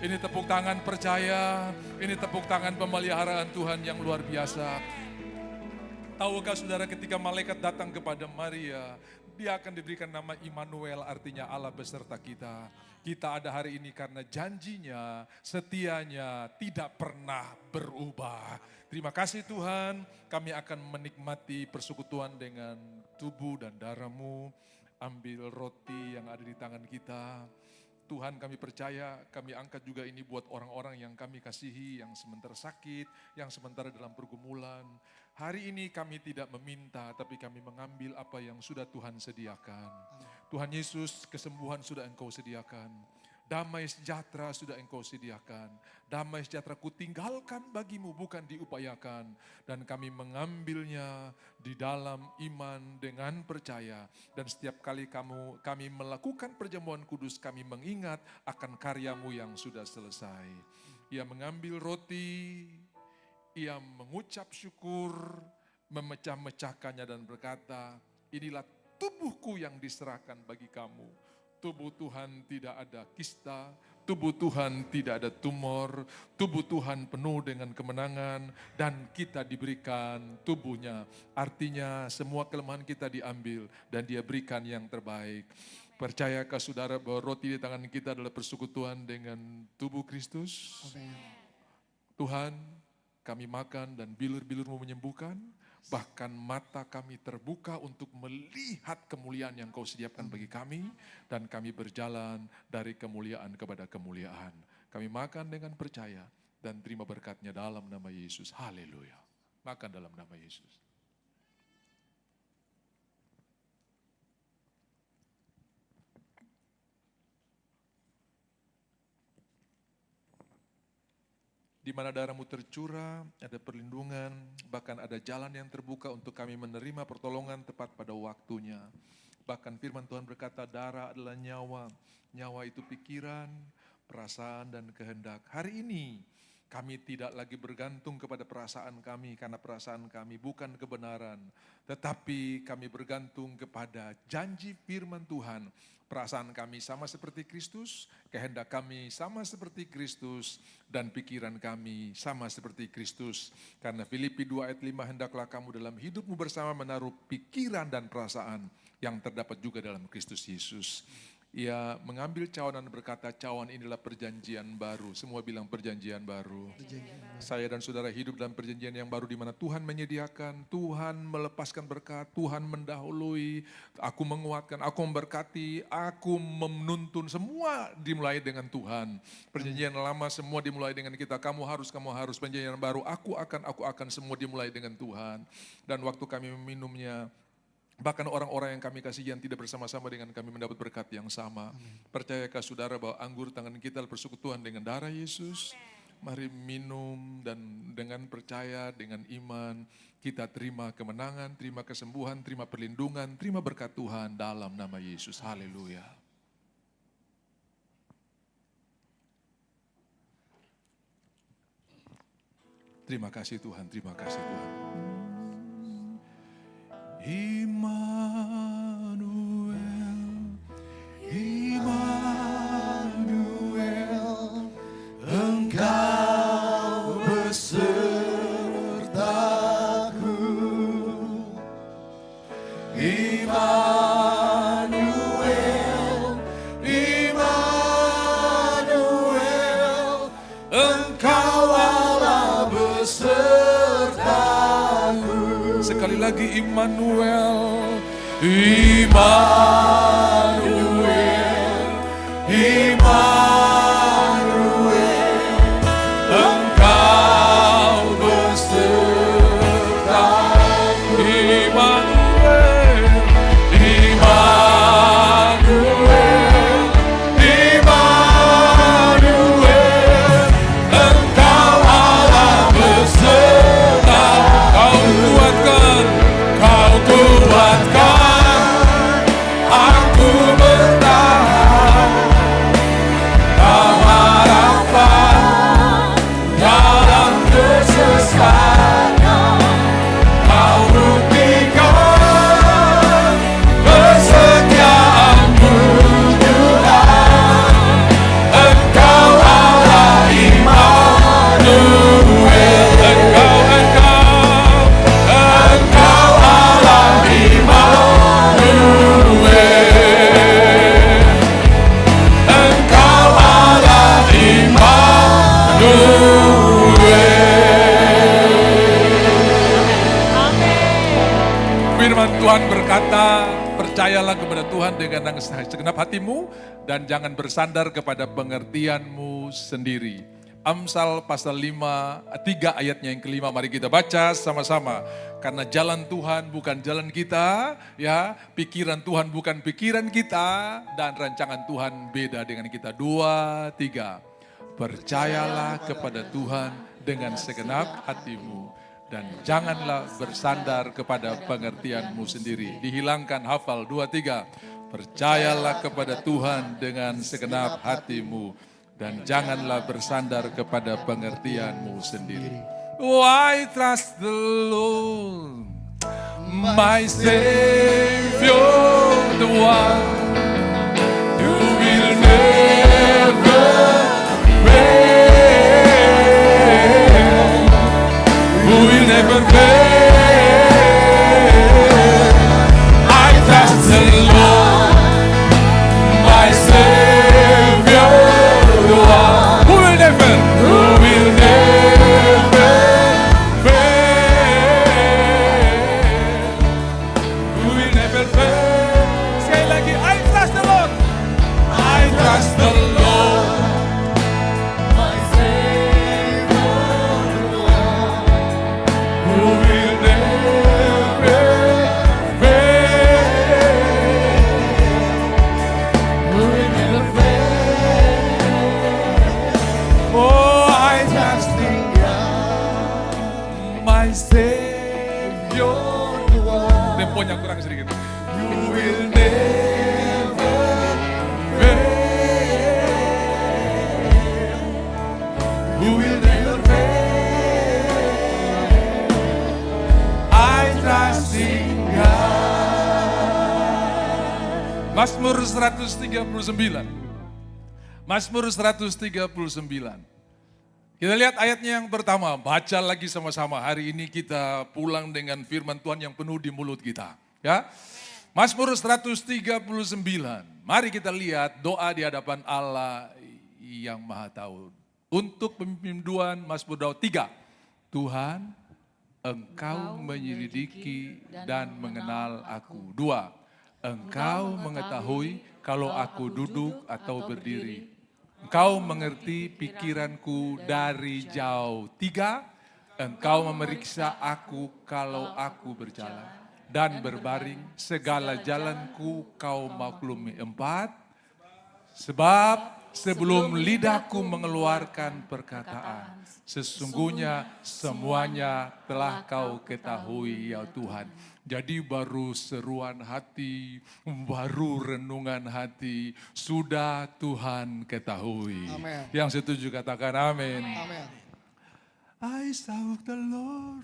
Ini tepuk tangan percaya, ini tepuk tangan pemeliharaan Tuhan yang luar biasa. Tahukah saudara ketika malaikat datang kepada Maria, dia akan diberikan nama Immanuel, artinya Allah beserta kita. Kita ada hari ini karena janjinya, setianya tidak pernah berubah. Terima kasih Tuhan, kami akan menikmati persekutuan dengan tubuh dan darah-Mu. Ambil roti yang ada di tangan kita. Tuhan, kami percaya, kami angkat juga ini buat orang-orang yang kami kasihi, yang sementara sakit, yang sementara dalam pergumulan. Hari ini kami tidak meminta, tapi kami mengambil apa yang sudah Tuhan sediakan. Tuhan Yesus, kesembuhan sudah Engkau sediakan. Damai sejahtera sudah Engkau sediakan. Damai sejahtera ku tinggalkan bagimu, bukan diupayakan. Dan kami mengambilnya di dalam iman dengan percaya. Dan setiap kali kami melakukan perjamuan kudus, kami mengingat akan karyamu yang sudah selesai. Ia mengambil roti, ia mengucap syukur, memecah-mecahkannya dan berkata, inilah tubuhku yang diserahkan bagi kamu. Tubuh Tuhan tidak ada kista, tubuh Tuhan tidak ada tumor, tubuh Tuhan penuh dengan kemenangan dan kita diberikan tubuhnya. Artinya semua kelemahan kita diambil dan Dia berikan yang terbaik. Percayakah saudara bahwa roti di tangan kita adalah persekutuan dengan tubuh Kristus? Tuhan, kami makan dan bilur-bilur-Mu menyembuhkan. Bahkan mata kami terbuka untuk melihat kemuliaan yang Kau sediakan bagi kami. Dan kami berjalan dari kemuliaan kepada kemuliaan. Kami makan dengan percaya dan terima berkat-Nya dalam nama Yesus. Haleluya. Makan dalam nama Yesus. Di mana darah-Mu tercurah, ada perlindungan, bahkan ada jalan yang terbuka untuk kami menerima pertolongan tepat pada waktunya. Bahkan firman Tuhan berkata, darah adalah nyawa. Nyawa itu pikiran, perasaan, dan kehendak. Hari ini kami tidak lagi bergantung kepada perasaan kami, karena perasaan kami bukan kebenaran. Tetapi kami bergantung kepada janji firman Tuhan. Perasaan kami sama seperti Kristus, kehendak kami sama seperti Kristus, dan pikiran kami sama seperti Kristus. Karena Filipi 2 ayat 5, hendaklah kamu dalam hidupmu bersama menaruh pikiran dan perasaan yang terdapat juga dalam Kristus Yesus. Ia mengambil cawan dan berkata, cawan inilah perjanjian baru. Semua bilang perjanjian baru. Saya dan saudara hidup dalam perjanjian yang baru di mana Tuhan menyediakan, Tuhan melepaskan berkat, Tuhan mendahului, aku menguatkan, aku memberkati, aku menuntun, semua dimulai dengan Tuhan. Perjanjian lama semua dimulai dengan kita, kamu harus, perjanjian baru, aku akan, semua dimulai dengan Tuhan. Dan waktu kami meminumnya, bahkan orang-orang yang kami kasih yang tidak bersama-sama dengan kami mendapat berkat yang sama. Percayakah saudara bahwa anggur tangan kita persekutuan dengan darah Yesus? Mari minum dan dengan percaya, dengan iman, kita terima kemenangan, terima kesembuhan, terima perlindungan, terima berkat Tuhan dalam nama Yesus. Haleluya. Terima kasih Tuhan, terima kasih Tuhan. Immanuel, Immanuel, Engkau besertaku. Immanuel, Immanuel, Engkau Allah besertaku. Sekali lagi Immanuel, Immanuel, Immanuel, Engkau besertaku. Immanuel, Immanuel, Immanuel, Engkau Allah besertaku. Kau kuatkan, Kau kuatkan, aku bertahan. Tuhan berkata, percayalah kepada Tuhan dengan segenap hatimu dan jangan bersandar kepada pengertianmu sendiri. Amsal pasal 3 ayatnya yang kelima, mari kita baca sama-sama. Karena jalan Tuhan bukan jalan kita, ya, pikiran Tuhan bukan pikiran kita, dan rancangan Tuhan beda dengan kita. 2, 3. Percayalah kepada Tuhan dengan segenap hatimu dan janganlah bersandar kepada pengertianmu sendiri. Dihilangkan, hafal 2, 3. Percayalah kepada Tuhan dengan segenap hatimu dan janganlah bersandar kepada pengertianmu sendiri. Oh, I trust the Lord, my Savior, the one who will never fail, who will never fail. I trust the Lord, my Savior, the one who will never fail, who will never fail. Sekali lagi, I trust the Lord, I trust the Lord, My Savior, the one who will never fail. who will never fail. Oh, I trust in God, my Savior, the one. Temponya kurang sedikit. You will never fail. You will never fail. I trust in God. Mazmur 139. Mazmur 139. Kita lihat ayatnya yang pertama, baca lagi sama-sama. Hari ini kita pulang dengan firman Tuhan yang penuh di mulut kita. Ya, Mazmur 139. Mari kita lihat doa di hadapan Allah yang Maha Tahu. Untuk pemimpin Tuhan, Mazmur Daud 3. Tuhan, Engkau menyelidiki dan mengenal aku. 2. Engkau mengetahui kalau aku duduk atau berdiri. Engkau mengerti pikiranku dari jauh. 3, Engkau memeriksa aku kalau aku berjalan dan berbaring. Segala jalanku kau maklumi. 4, sebab sebelum lidahku mengeluarkan perkataan, sesungguhnya semuanya telah kau ketahui ya Tuhan. Jadi baru seruan hati, baru renungan hati, sudah Tuhan ketahui. Amen. Yang setuju katakan amin. Amen. I sought the Lord,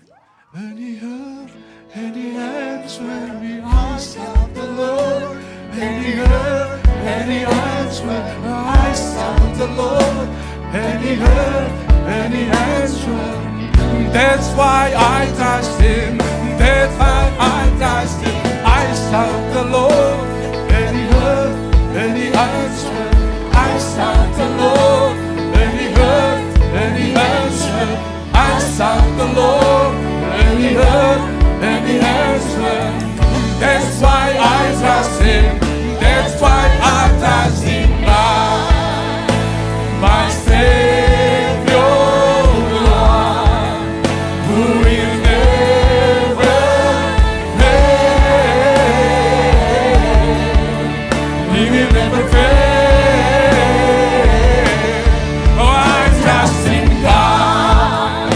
and He heard, and He answered me. I sought the Lord, and He heard, and He answered. I sought the Lord, and He heard, and He answered. That's why I trust Him. That's why I trust Him. I sought the Lord, and He heard, and He answered. I sought the Lord, and He heard, and He answered. I sought the Lord, and He heard, and He answered. That's why I trust Him. That's why I trust Him. My Savior, the one who will never fail. He will never fail. Oh, I trust in God,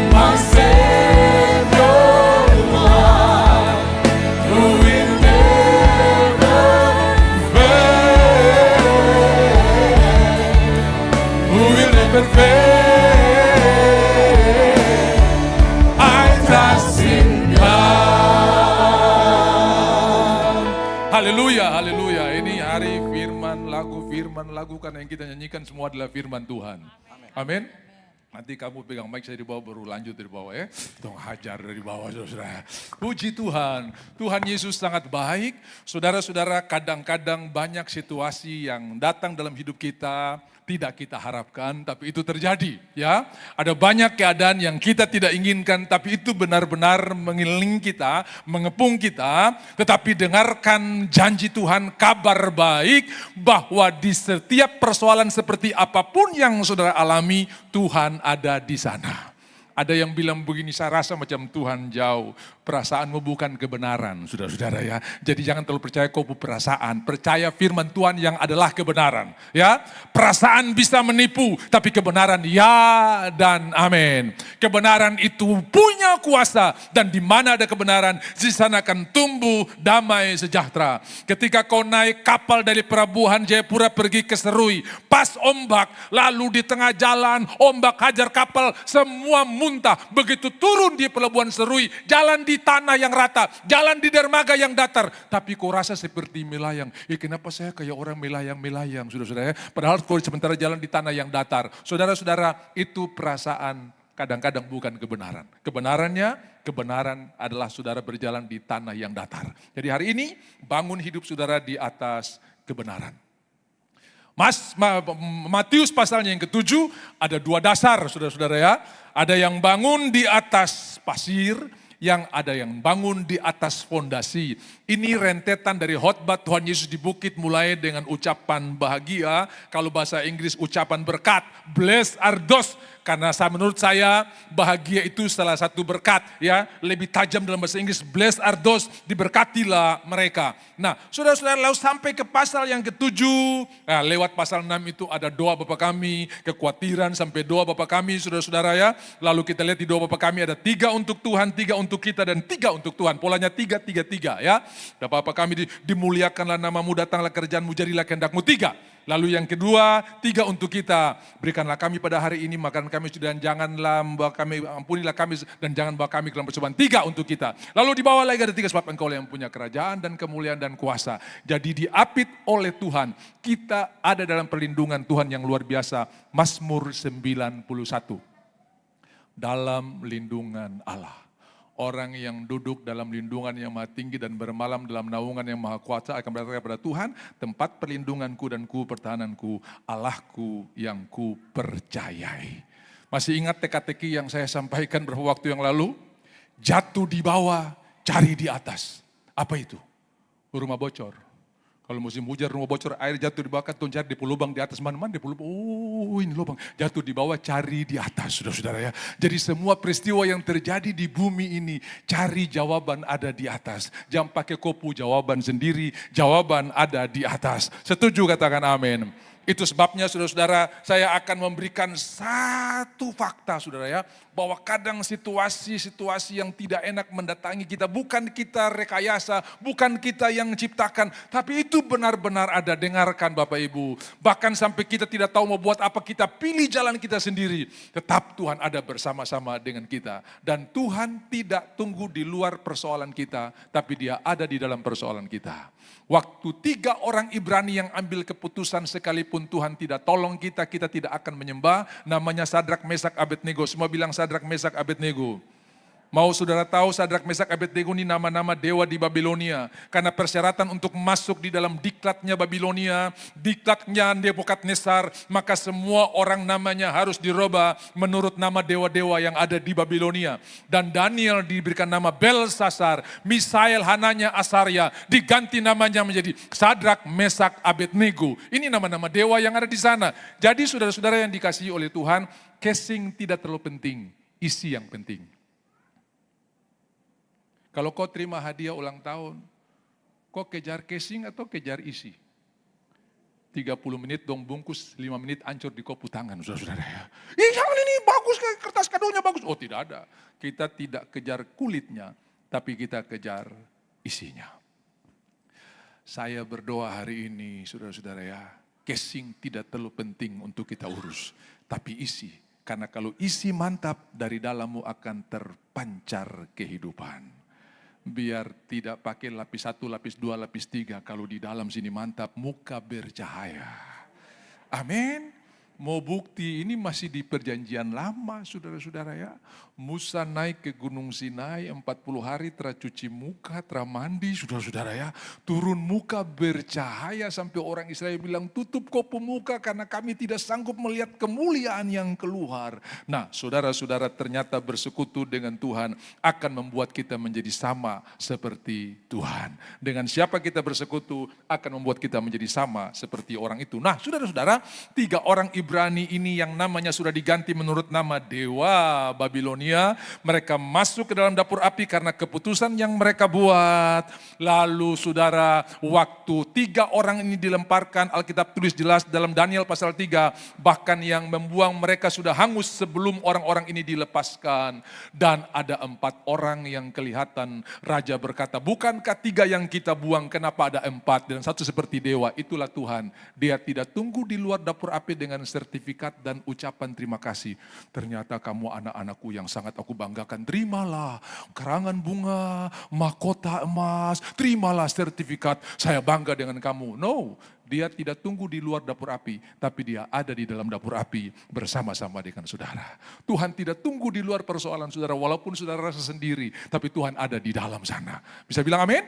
my Savior, the one who will never fail. Who will never fail. I trust in God. Haleluya, haleluya. Ini hari firman lagu karena yang kita nyanyikan semua adalah firman Tuhan. Amin. Nanti kamu pegang mic saya di bawah, baru lanjut dari bawah ya. Tolong hajar dari bawah saudara. Puji Tuhan, Tuhan Yesus sangat baik. Saudara-saudara, kadang-kadang banyak situasi yang datang dalam hidup kita, tidak kita harapkan, tapi itu terjadi ya. Ada banyak keadaan yang kita tidak inginkan, tapi itu benar-benar mengelilingi kita, mengepung kita. Tetapi dengarkan janji Tuhan, kabar baik bahwa di setiap persoalan seperti apapun yang saudara alami, Tuhan ada di sana. Ada yang bilang begini, saya rasa macam Tuhan jauh. Perasaanmu bukan kebenaran, saudara-saudara ya. Jadi jangan terlalu percaya kau perasaan. Percaya firman Tuhan yang adalah kebenaran. Ya, perasaan bisa menipu, tapi kebenaran ya dan amin. Kebenaran itu punya kuasa dan di mana ada kebenaran, di sana akan tumbuh damai sejahtera. Ketika kau naik kapal dari pelabuhan Jayapura pergi ke Serui, pas ombak, lalu di tengah jalan ombak hajar kapal, semua muntah. Begitu turun di pelabuhan Serui, jalan di tanah yang rata, jalan di dermaga yang datar. Tapi kau rasa seperti melayang. Kenapa saya kayak orang melayang-melayang, saudara-saudara ya? Padahal kau sementara jalan di tanah yang datar. Saudara-saudara, itu perasaan kadang-kadang bukan kebenaran. Kebenaran adalah saudara berjalan di tanah yang datar. Jadi hari ini bangun hidup saudara di atas kebenaran. Matius pasalnya yang ke-7 ada 2 dasar saudara-saudara ya. Ada yang bangun di atas pasir, yang ada yang bangun di atas fondasi. Ini rentetan dari khotbah Tuhan Yesus di bukit mulai dengan ucapan bahagia. Kalau bahasa Inggris ucapan berkat, blessed are those. Karena menurut saya bahagia itu salah satu berkat ya. Lebih tajam dalam bahasa Inggris, blessed are those, diberkatilah mereka. Nah saudara-saudara lalu sampai ke pasal yang ke-7. Nah, lewat pasal 6 itu ada doa Bapa kami, kekhawatiran sampai doa Bapa kami saudara-saudara ya. Lalu kita lihat di doa Bapa kami ada 3 untuk Tuhan, 3 untuk kita dan 3 untuk Tuhan. Polanya 3-3-3 ya. Bapa kami dimuliakanlah namamu, datanglah kerjaanmu, jadilah kehendakmu. 3. Lalu yang kedua, 3 untuk kita. Berikanlah kami pada hari ini makan kami dan janganlah membawa kami, ampunilah kami dan jangan bawa kami ke dalam percobaan. 3 untuk kita. Lalu di bawah lagi ada 3 sebab engkau yang punya kerajaan dan kemuliaan dan kuasa. Jadi diapit oleh Tuhan. Kita ada dalam perlindungan Tuhan yang luar biasa. Mazmur 91. Dalam lindungan Allah. Orang yang duduk dalam lindungan yang maha tinggi dan bermalam dalam naungan yang maha kuasa akan berkata kepada Tuhan, tempat perlindunganku dan pertahananku, Allahku yang ku percayai. Masih ingat teka-teki yang saya sampaikan beberapa waktu yang lalu? Jatuh di bawah, cari di atas. Apa itu? Rumah bocor. Kalau musim hujan rumah bocor, air jatuh di bawah, kan cari di lubang di atas mana-mana, di lubang, oh ini lubang. Jatuh di bawah, cari di atas, saudara-saudara ya. Jadi semua peristiwa yang terjadi di bumi ini, cari jawaban ada di atas. Jangan pakai kopu, jawaban sendiri, jawaban ada di atas. Setuju katakan amin. Itu sebabnya saudara-saudara saya akan memberikan satu fakta saudara ya. Bahwa kadang situasi-situasi yang tidak enak mendatangi kita. Bukan kita rekayasa, bukan kita yang ciptakan. Tapi itu benar-benar ada, dengarkan Bapak Ibu. Bahkan sampai kita tidak tahu mau buat apa, kita pilih jalan kita sendiri. Tetap Tuhan ada bersama-sama dengan kita. Dan Tuhan tidak tunggu di luar persoalan kita. Tapi Dia ada di dalam persoalan kita. Waktu 3 orang Ibrani yang ambil keputusan sekalipun Tuhan tidak tolong kita, kita tidak akan menyembah. Namanya Sadrak, Mesak, Abednego. Semua bilang Sadrak, Mesak, Abednego. Mau saudara tahu Sadrak, Mesak, Abednego ini nama-nama dewa di Babilonia. Karena persyaratan untuk masuk di dalam diklatnya Babilonia, diklatnya Nebukadnezar, maka semua orang namanya harus dirubah menurut nama dewa-dewa yang ada di Babilonia. Dan Daniel diberikan nama Belsasar, Misael, Hananya, Asarya, diganti namanya menjadi Sadrak, Mesak, Abednego. Ini nama-nama dewa yang ada di sana. Jadi saudara-saudara yang dikasihi oleh Tuhan, casing tidak terlalu penting, isi yang penting. Kalau kau terima hadiah ulang tahun, kau kejar casing atau kejar isi? 30 menit dong bungkus, 5 menit hancur di kopu tangan, saudara-saudara ya. Jangan ini bagus, kertas kadonya bagus. Oh tidak ada, kita tidak kejar kulitnya, tapi kita kejar isinya. Saya berdoa hari ini, saudara-saudara ya, casing tidak terlalu penting untuk kita urus, tapi isi. Karena kalau isi mantap, dari dalammu akan terpancar kehidupan. Biar tidak pakai lapis 1, lapis 2, lapis 3. Kalau di dalam sini mantap, muka bercahaya. Amin. Mau bukti ini masih di perjanjian lama saudara-saudara ya. Musa naik ke Gunung Sinai 40 hari tercuci muka, teramandi saudara-saudara ya. Turun muka bercahaya sampai orang Israel bilang tutup kau pemuka karena kami tidak sanggup melihat kemuliaan yang keluar. Nah saudara-saudara ternyata bersekutu dengan Tuhan akan membuat kita menjadi sama seperti Tuhan. Dengan siapa kita bersekutu akan membuat kita menjadi sama seperti orang itu. Nah saudara-saudara 3 orang Ibrani ini yang namanya sudah diganti menurut nama Dewa Babilonia. Mereka masuk ke dalam dapur api karena keputusan yang mereka buat. Lalu saudara, waktu 3 orang ini dilemparkan, Alkitab tulis jelas dalam Daniel pasal 3, bahkan yang membuang mereka sudah hangus sebelum orang-orang ini dilepaskan. Dan ada 4 orang yang kelihatan. Raja berkata, bukankah 3 yang kita buang, kenapa ada 4? Dan 1 seperti dewa, itulah Tuhan. Dia tidak tunggu di luar dapur api dengan sertifikat dan ucapan terima kasih. Ternyata kamu anak-anakku yang sangat aku banggakan, terimalah karangan bunga, mahkota emas, terimalah sertifikat, saya bangga dengan kamu. No, dia tidak tunggu di luar dapur api, tapi dia ada di dalam dapur api bersama-sama dengan saudara. Tuhan tidak tunggu di luar persoalan saudara, walaupun saudara rasa sendiri, tapi Tuhan ada di dalam sana. Bisa bilang amin?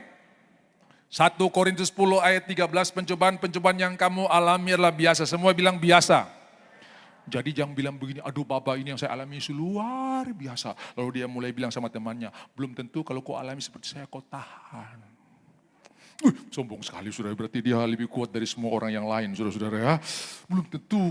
1 Korintus 10 ayat 13, pencobaan-pencobaan yang kamu alami adalah biasa. Semua bilang biasa. Jadi jangan bilang begini, aduh Bapak ini yang saya alami luar biasa. Lalu dia mulai bilang sama temannya, belum tentu kalau kau alami seperti saya kau tahan. Sombong sekali saudara, berarti dia lebih kuat dari semua orang yang lain saudara-saudara ya. Belum tentu.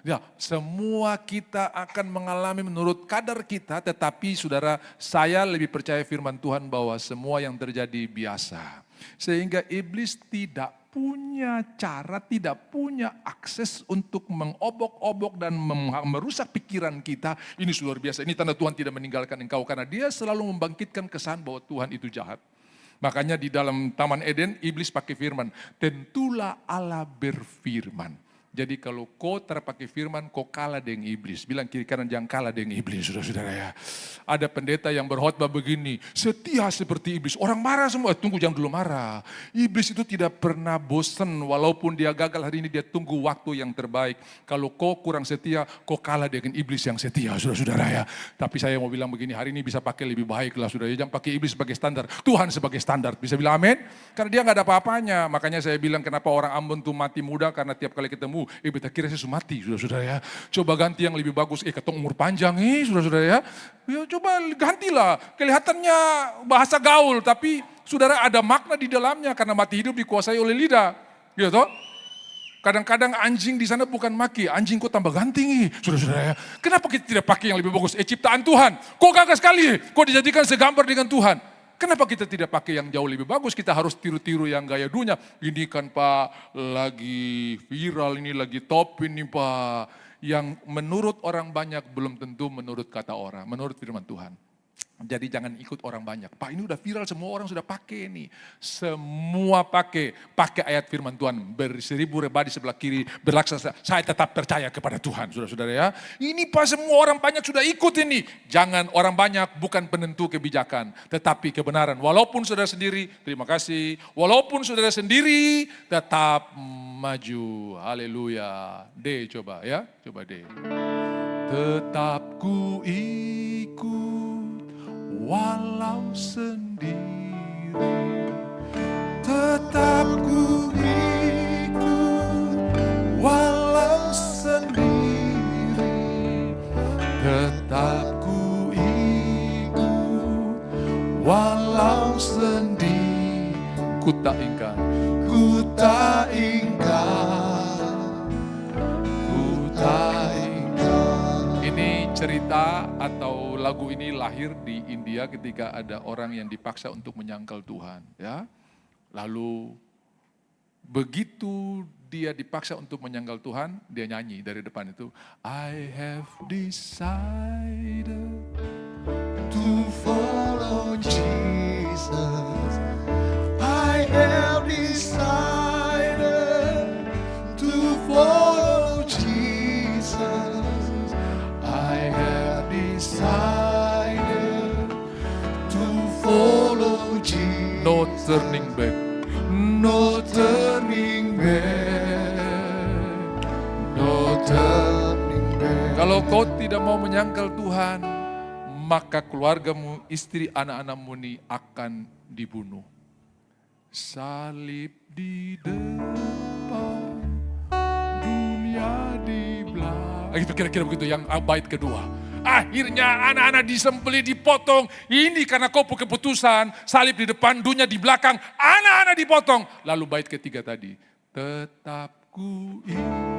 Ya, semua kita akan mengalami menurut kadar kita, tetapi saudara saya lebih percaya firman Tuhan bahwa semua yang terjadi biasa. Sehingga iblis tidak punya cara, tidak punya akses untuk mengobok-obok dan merusak pikiran kita. Ini luar biasa, ini tanda Tuhan tidak meninggalkan engkau. Karena dia selalu membangkitkan kesan bahwa Tuhan itu jahat. Makanya di dalam Taman Eden, iblis pakai firman, tentulah Allah berfirman. Jadi kalau kau terpakai firman, kau kalah dengan iblis. Bilang kiri kanan jangan kalah dengan iblis, saudara-saudara ya. Ada pendeta yang berkhotbah begini, setia seperti iblis. Orang marah semua, tunggu jangan dulu marah. Iblis itu tidak pernah bosan, walaupun dia gagal hari ini, dia tunggu waktu yang terbaik. Kalau kau kurang setia, kau kalah dengan iblis yang setia, saudara-saudara ya. Tapi saya mau bilang begini, hari ini bisa pakai lebih baik lah, saudara. Jangan pakai iblis sebagai standar, Tuhan sebagai standar. Bisa bilang amin? Karena dia gak ada apa-apanya. Makanya saya bilang kenapa orang Ambon tuh mati muda, karena tiap kali ketemu, beta kira saya mati, saudara-saudara ya. Coba ganti yang lebih bagus, ketong umur panjang saudara-saudara ya. Ya coba gantilah, kelihatannya bahasa gaul, tapi saudara ada makna di dalamnya karena mati hidup dikuasai oleh lidah. Gitu toh? Kadang-kadang anjing di sana bukan maki, anjing kok tambah ganti saudara-saudara ya. Kenapa kita tidak pakai yang lebih bagus? Ciptaan Tuhan, kok gagah sekali, kok dijadikan segambar dengan Tuhan. Kenapa kita tidak pakai yang jauh lebih bagus? Kita harus tiru-tiru yang gaya dunia. Ini kan Pak lagi viral, ini lagi top ini Pak. Yang menurut orang banyak belum tentu menurut kata orang, menurut firman Tuhan. Jadi jangan ikut orang banyak. Pak ini udah viral, semua orang sudah pakai nih. Semua pakai ayat firman Tuhan. Berseribu rebah di sebelah kiri, berlaksana. Saya tetap percaya kepada Tuhan, saudara-saudara ya. Ini Pak semua orang banyak sudah ikut ini. Jangan, orang banyak bukan penentu kebijakan. Tetapi kebenaran. Walaupun saudara sendiri, terima kasih. Walaupun saudara sendiri, tetap maju. Haleluya. D coba ya, coba D. Tetap ku ikut. Walau sendiri, tetap ku ikut. Walau sendiri, tetap ku ikut. Walau sendiri, ku tak ingkar, ku tak ingkar, ku tak ingkar. Ini cerita atau lagu ini lahir di India ketika ada orang yang dipaksa untuk menyangkal Tuhan, ya. Lalu begitu dia dipaksa untuk menyangkal Tuhan, dia nyanyi dari depan itu, I have decided to follow Jesus. I have decided to follow Jesus. I have decided to follow Jesus. No turning back. No turning back. No turning Kalau kau tidak mau menyangkal Tuhan, maka keluargamu, istri, anak-anakmu ini akan dibunuh. Salib di depan, dunia di belakang. Itu kira-kira begitu yang bait kedua. Akhirnya anak-anak disembelih, dipotong. Ini karena kau keputusan, salib di depan, dunia di belakang, anak-anak dipotong. Lalu bait ketiga tadi, tetap ku ikut.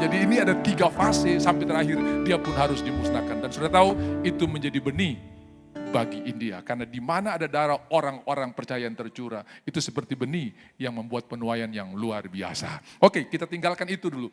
Jadi ini ada 3 fase sampai terakhir dia pun harus dimusnahkan. Dan sudah tahu itu menjadi benih bagi India. Karena di mana ada darah orang-orang percaya yang tercurah. Itu seperti benih yang membuat penuaian yang luar biasa. Oke, kita tinggalkan itu dulu.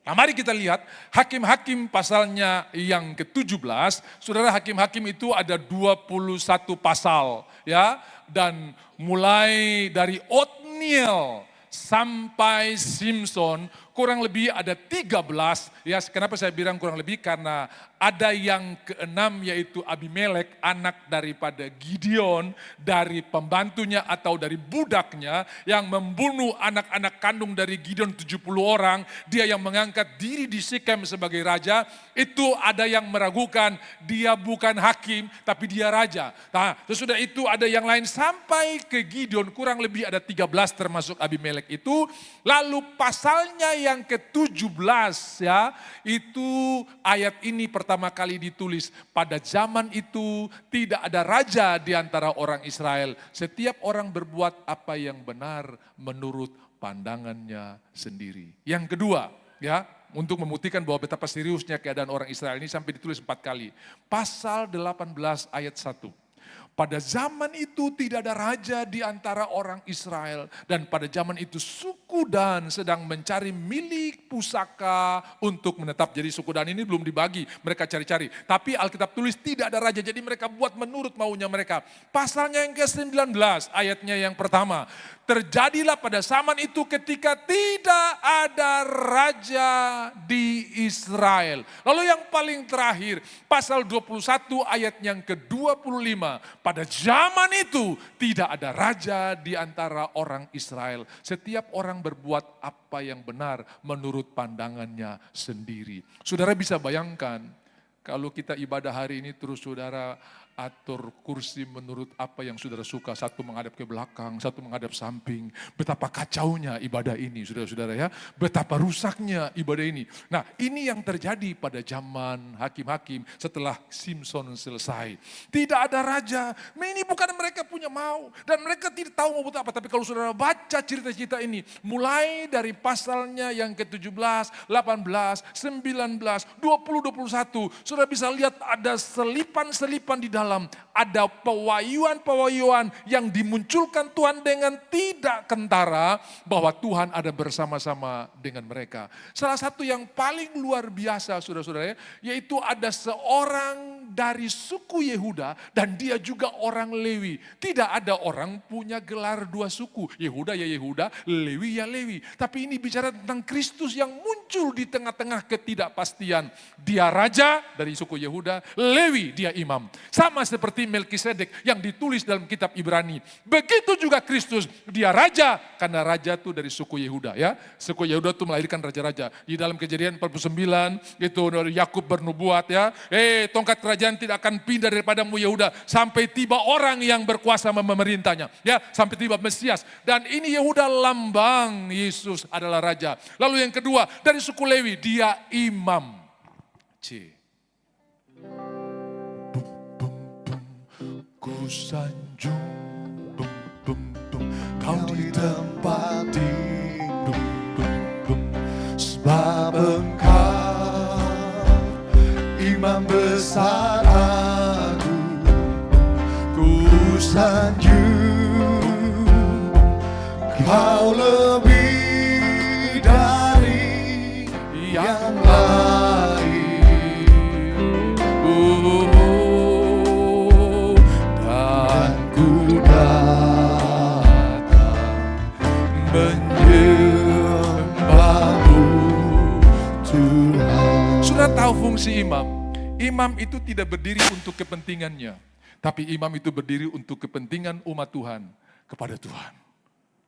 Nah, mari kita lihat Hakim-Hakim pasalnya yang ke-17. Saudara, Hakim-Hakim itu ada 21 pasal, ya. Dan mulai dari Otniel sampai Simpson kurang lebih ada 13. Ya, kenapa saya bilang kurang lebih? Karena ada yang ke-6 yaitu Abimelek, anak daripada Gideon, dari pembantunya atau dari budaknya yang membunuh anak-anak kandung dari Gideon 70 orang. Dia yang mengangkat diri di Sikem sebagai raja. Itu ada yang meragukan dia bukan hakim tapi dia raja. Nah, sesudah itu ada yang lain sampai ke Gideon, kurang lebih ada 13 termasuk Abimelek itu. Lalu pasalnya yang ke-17 ya, itu ayat ini pertama kali ditulis. Pada zaman itu tidak ada raja di antara orang Israel. Setiap orang berbuat apa yang benar menurut pandangannya sendiri. Yang kedua ya, untuk membuktikan bahwa betapa seriusnya keadaan orang Israel ini sampai ditulis 4 kali. Pasal 18 ayat 1. Pada zaman itu tidak ada raja di antara orang Israel. Dan pada zaman itu suku Dan sedang mencari milik pusaka untuk menetap. Jadi suku Dan ini belum dibagi, mereka cari-cari. Tapi Alkitab tulis tidak ada raja, jadi mereka buat menurut maunya mereka. Pasalnya yang ke-19, ayatnya yang pertama. Terjadilah pada zaman itu ketika tidak ada raja di Israel. Lalu yang paling terakhir, pasal 21 ayat yang ke-25. Pada zaman itu tidak ada raja di antara orang Israel. Setiap orang berbuat apa yang benar menurut pandangannya sendiri. Saudara bisa bayangkan kalau kita ibadah hari ini terus saudara atur kursi menurut apa yang saudara suka. Satu menghadap ke belakang, satu menghadap samping. Betapa kacaunya ibadah ini saudara-saudara ya. Betapa rusaknya ibadah ini. Nah, ini yang terjadi pada zaman Hakim-Hakim setelah Simpson selesai. Tidak ada raja. Ini bukan mereka punya mau. Dan mereka tidak tahu mau buat apa. Tapi kalau saudara baca cerita-cerita ini. Mulai dari pasalnya yang ke-17, 18, 19, 20, 21. Saudara bisa lihat ada selipan-selipan di dalam. Ada pewayuan-pewayuan yang dimunculkan Tuhan dengan tidak kentara bahwa Tuhan ada bersama-sama dengan mereka. Salah satu yang paling luar biasa saudara-saudara, yaitu ada seorang dari suku Yehuda dan dia juga orang Lewi. Tidak ada orang punya gelar 2 suku. Yehuda ya Yehuda, Lewi ya Lewi. Tapi ini bicara tentang Kristus yang muncul di tengah-tengah ketidakpastian. Dia raja dari suku Yehuda, Lewi dia imam. Sama seperti Melkisedek yang ditulis dalam kitab Ibrani. Begitu juga Kristus, dia raja karena raja itu dari suku Yehuda ya. Suku Yehuda itu melahirkan raja-raja. Di dalam Kejadian 49 itu Yakub bernubuat ya. Tongkat kerajaan tidak akan pindah daripadamu Yehuda sampai tiba orang yang berkuasa memerintahnya ya, sampai tiba Mesias. Dan ini Yehuda lambang Yesus adalah raja. Lalu yang kedua dari suku Lewi dia imam. Ku sanjung, bum, bum, bum. Kau di tempat bum, bum, bum. Sebab engkau imam besar aku. Ku sanjung, kau lebih dari yang lain. Sudah tahu fungsi imam? Imam itu tidak berdiri untuk kepentingannya, tapi imam itu berdiri untuk kepentingan umat Tuhan kepada Tuhan.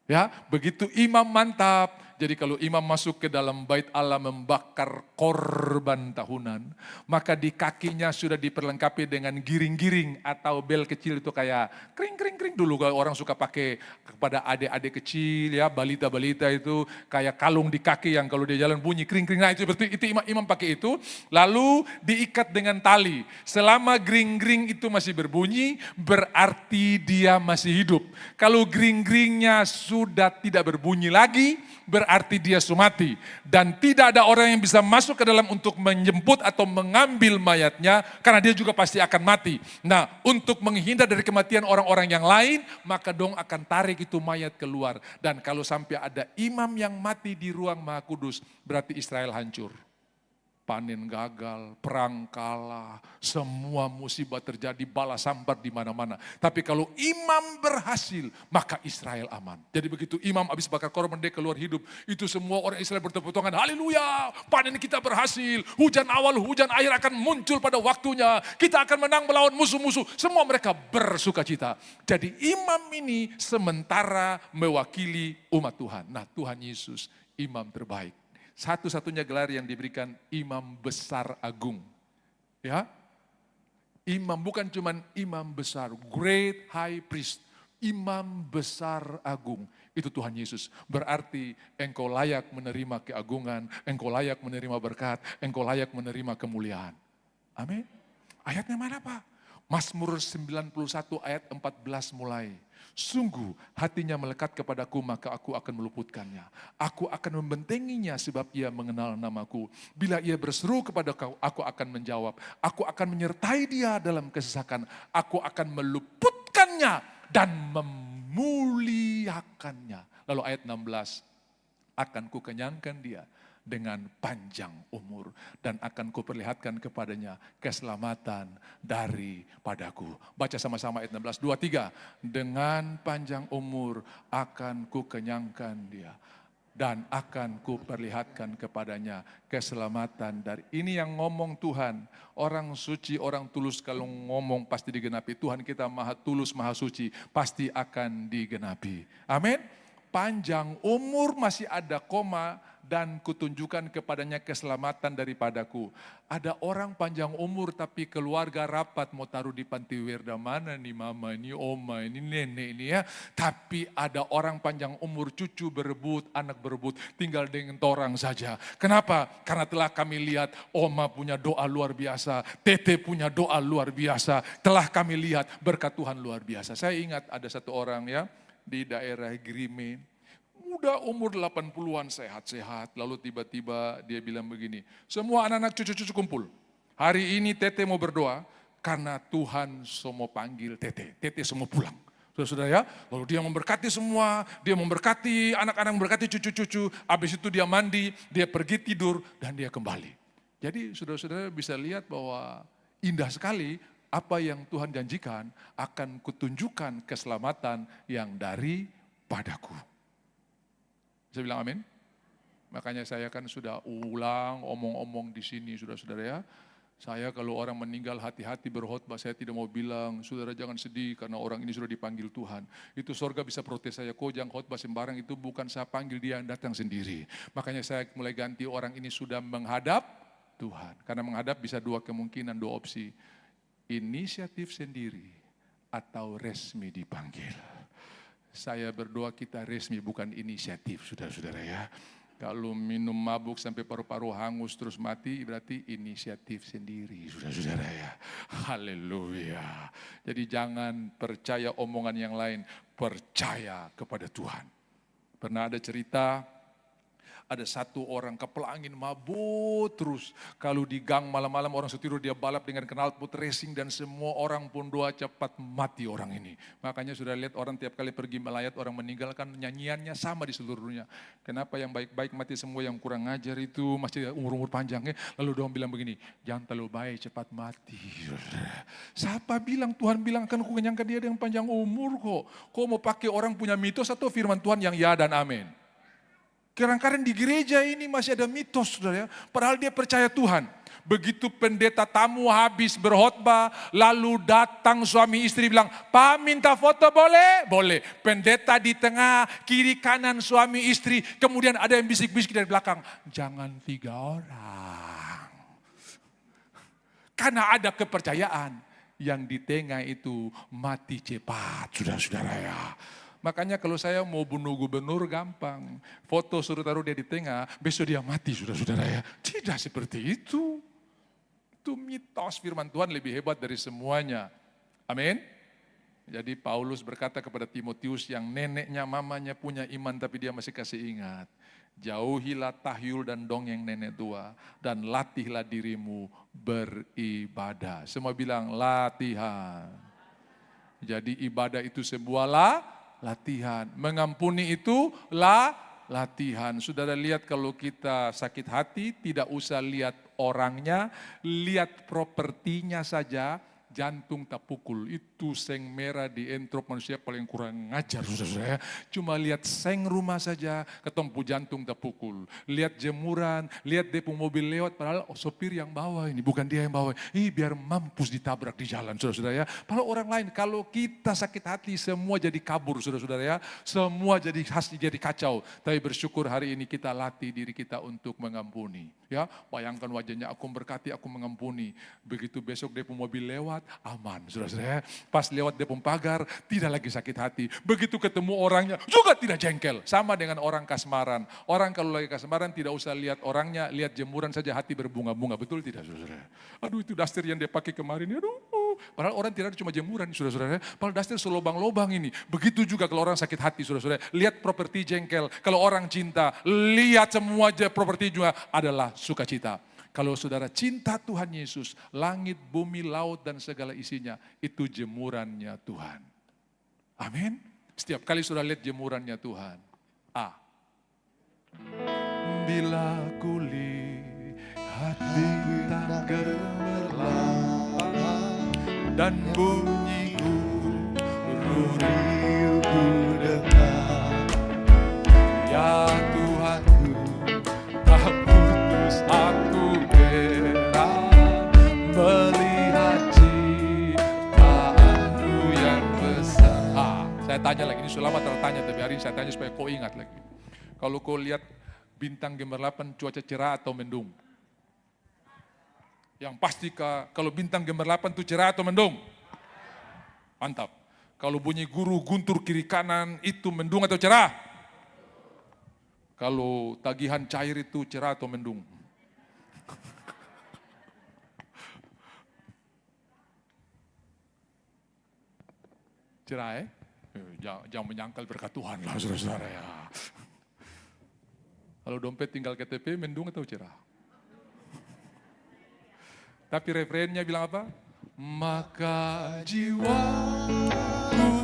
Ya, begitu imam mantap, Jadi kalau imam masuk ke dalam bait Allah membakar korban tahunan, maka di kakinya sudah diperlengkapi dengan giring-giring atau bel kecil itu kayak kring-kring-kring dulu kalau orang suka pakai kepada adik-adik kecil ya, balita-balita itu kayak kalung di kaki yang kalau dia jalan bunyi kring-kring. Nah itu berarti itu imam pakai itu, lalu diikat dengan tali. Selama gring-gring itu masih berbunyi, berarti dia masih hidup. Kalau gring-gringnya sudah tidak berbunyi lagi, berarti dia sudah mati. Dan tidak ada orang yang bisa masuk ke dalam untuk menjemput atau mengambil mayatnya, karena dia juga pasti akan mati. Nah, untuk menghindar dari kematian orang-orang yang lain, maka dong akan tarik itu mayat keluar. Dan kalau sampai ada imam yang mati di ruang Maha Kudus, berarti Israel hancur. Panen gagal, perang kalah, semua musibah terjadi, bala sambar di mana-mana. Tapi kalau imam berhasil, maka Israel aman. Jadi begitu imam habis bakar korban dia keluar hidup, itu semua orang Israel bertepuk tangan, haleluya, panen kita berhasil, hujan awal, hujan akhir akan muncul pada waktunya, kita akan menang melawan musuh-musuh, semua mereka bersuka cita. Jadi imam ini sementara mewakili umat Tuhan. Nah Tuhan Yesus, imam terbaik. Satu-satunya gelar yang diberikan imam besar agung. Ya. Imam bukan cuman imam besar, great high priest. Imam besar agung, itu Tuhan Yesus. Berarti engkau layak menerima keagungan, engkau layak menerima berkat, engkau layak menerima kemuliaan. Amin. Ayatnya mana Pak? Mazmur 91 ayat 14 mulai. Sungguh hatinya melekat kepadaku maka aku akan meluputkannya. Aku akan membentenginya sebab ia mengenal namaku. Bila ia berseru kepada kau, aku akan menjawab. Aku akan menyertai dia dalam kesesakan. Aku akan meluputkannya dan memuliakannya. Lalu ayat 16, akan kukenyangkan dia dengan panjang umur dan akan kuperlihatkan kepadanya keselamatan daripadaku. Baca sama-sama ayat 16, 2, 3. Dengan panjang umur akan kukenyangkan dia dan akan kuperlihatkan kepadanya keselamatan dari. Ini yang ngomong Tuhan, orang suci, orang tulus kalau ngomong pasti digenapi. Tuhan kita maha tulus, maha suci, pasti akan digenapi. Amin. Panjang umur masih ada koma dan kutunjukkan kepadanya keselamatan daripadaku. Ada orang panjang umur tapi keluarga rapat mau taruh di panti wirda, mana nih mama, ini oma, ini nenek ini ya. Tapi ada orang panjang umur, cucu berebut, anak berebut, tinggal dengan orang saja. Kenapa? Karena telah kami lihat oma punya doa luar biasa, tete punya doa luar biasa. Telah kami lihat berkat Tuhan luar biasa. Saya ingat ada satu orang ya, di daerah Grime, muda umur 80-an sehat-sehat, lalu tiba-tiba dia bilang begini, semua anak-anak cucu-cucu kumpul, hari ini Tete mau berdoa, karena Tuhan semua panggil Tete, Tete semua pulang. Saudara ya, lalu dia memberkati semua, dia memberkati anak-anak, memberkati cucu-cucu, habis itu dia mandi, dia pergi tidur, dan dia kembali. Jadi saudara-saudara bisa lihat bahwa indah sekali, apa yang Tuhan janjikan akan kutunjukkan keselamatan yang daripadaku. Saya bilang amin. Makanya saya kan sudah ulang omong-omong di sini saudara-saudara ya. Saya kalau orang meninggal hati-hati berkhotbah, saya tidak mau bilang, saudara jangan sedih karena orang ini sudah dipanggil Tuhan. Itu sorga bisa protes saya, kok jangan khotbah sembarang, itu bukan saya panggil dia yang datang sendiri. Makanya saya mulai ganti, orang ini sudah menghadap Tuhan. Karena menghadap bisa dua kemungkinan, dua opsi. Inisiatif sendiri atau resmi dipanggil. Saya berdoa kita resmi bukan inisiatif, saudara-saudara ya. Kalau minum mabuk sampai paru-paru hangus terus mati berarti inisiatif sendiri, saudara-saudara ya. Haleluya. Jadi jangan percaya omongan yang lain, percaya kepada Tuhan. Pernah ada cerita, ada satu orang kepelangin mabuk terus. Kalau di gang malam-malam orang setidur dia balap dengan knalpot racing dan semua orang pun doa cepat mati orang ini. Makanya sudah lihat orang tiap kali pergi melayat orang meninggalkan nyanyiannya sama di seluruh dunia. Kenapa yang baik-baik mati semua, yang kurang ngajar itu masih umur-umur panjang ya. Lalu doang bilang begini, jangan terlalu baik cepat mati. Siapa bilang, Tuhan bilang kan aku kenyangkan dia dengan panjang umur kok. Kok mau pakai orang punya mitos atau firman Tuhan yang ya dan amin? Kadang-kadang di gereja ini masih ada mitos, saudara ya. Padahal dia percaya Tuhan. Begitu pendeta tamu habis berkhotbah, lalu datang suami istri bilang, "Pak, minta foto boleh?" Boleh. Pendeta di tengah, kiri kanan suami istri, kemudian ada yang bisik-bisik dari belakang, "Jangan 3 orang." Karena ada kepercayaan yang di tengah itu mati cepat, saudara-saudara ya. Makanya kalau saya mau bunuh gubernur gampang. Foto suruh taruh dia di tengah, besok dia mati, saudara-saudara ya. Tidak seperti itu. Itu mitos, firman Tuhan lebih hebat dari semuanya. Amin. Jadi Paulus berkata kepada Timotius yang neneknya mamanya punya iman tapi dia masih kasih ingat. Jauhilah tahyul dan dongeng nenek tua dan latihlah dirimu beribadah. Semua bilang latihan. Jadi ibadah itu sebuah latihan. Mengampuni itu latihan. Saudara lihat kalau kita sakit hati tidak usah lihat orangnya, lihat propertinya saja. Jantung tak pukul, itu seng merah di entrop manusia paling kurang ngajar, saudara. Cuma lihat seng rumah saja, ketompu jantung tak pukul. Lihat jemuran, lihat depo mobil lewat, padahal sopir yang bawa ini, bukan dia yang bawa. Biar mampus ditabrak di jalan, saudara-saudara ya. Padahal orang lain, kalau kita sakit hati, semua jadi kabur, saudara-saudara ya. Semua jadi kacau. Tapi bersyukur hari ini kita latih diri kita untuk mengampuni. Ya, bayangkan wajahnya, aku berkati, aku mengampuni. Begitu besok depo mobil lewat, aman, saudara-saudara. Pas lewat depan pagar, tidak lagi sakit hati. Begitu ketemu orangnya, juga tidak jengkel. Sama dengan orang kasmaran. Orang kalau lagi kasmaran tidak usah lihat orangnya, lihat jemuran saja hati berbunga-bunga. Betul tidak, saudara? Aduh, itu daster yang dia pakai kemarin, aduh. Padahal orang tidak ada cuma jemuran, saudara-saudara. Padahal daster selobang-lobang ini. Begitu juga kalau orang sakit hati, saudara-saudara. Lihat properti jengkel. Kalau orang cinta, lihat semua properti juga adalah sukacita. Kalau saudara cinta Tuhan Yesus, langit, bumi, laut, dan segala isinya, itu jemurannya Tuhan. Amin. Setiap kali saudara lihat jemurannya Tuhan. Bila kulihat bintang gemerlap dan bunyi guru ku dengar, ya Tuhanku, tak putus aku melihat ciptaanmu yang besar. Saya tanya lagi, ini sudah lama tertanya, tapi hari ini saya tanya supaya kau ingat lagi. Kalau kau lihat bintang gemerlapan, cuaca cerah atau mendung? Yang pasti kalau bintang gemerlapan itu cerah atau mendung? Mantap. Kalau bunyi guru guntur kiri kanan itu mendung atau cerah? Kalau tagihan cair itu cerah atau mendung? Cerah jangan menyangkal berkat Tuhan lah saudara-saudara ya. Kalau dompet tinggal KTP mendung atau cerah? Tapi refrennya bilang apa? Maka jiwaku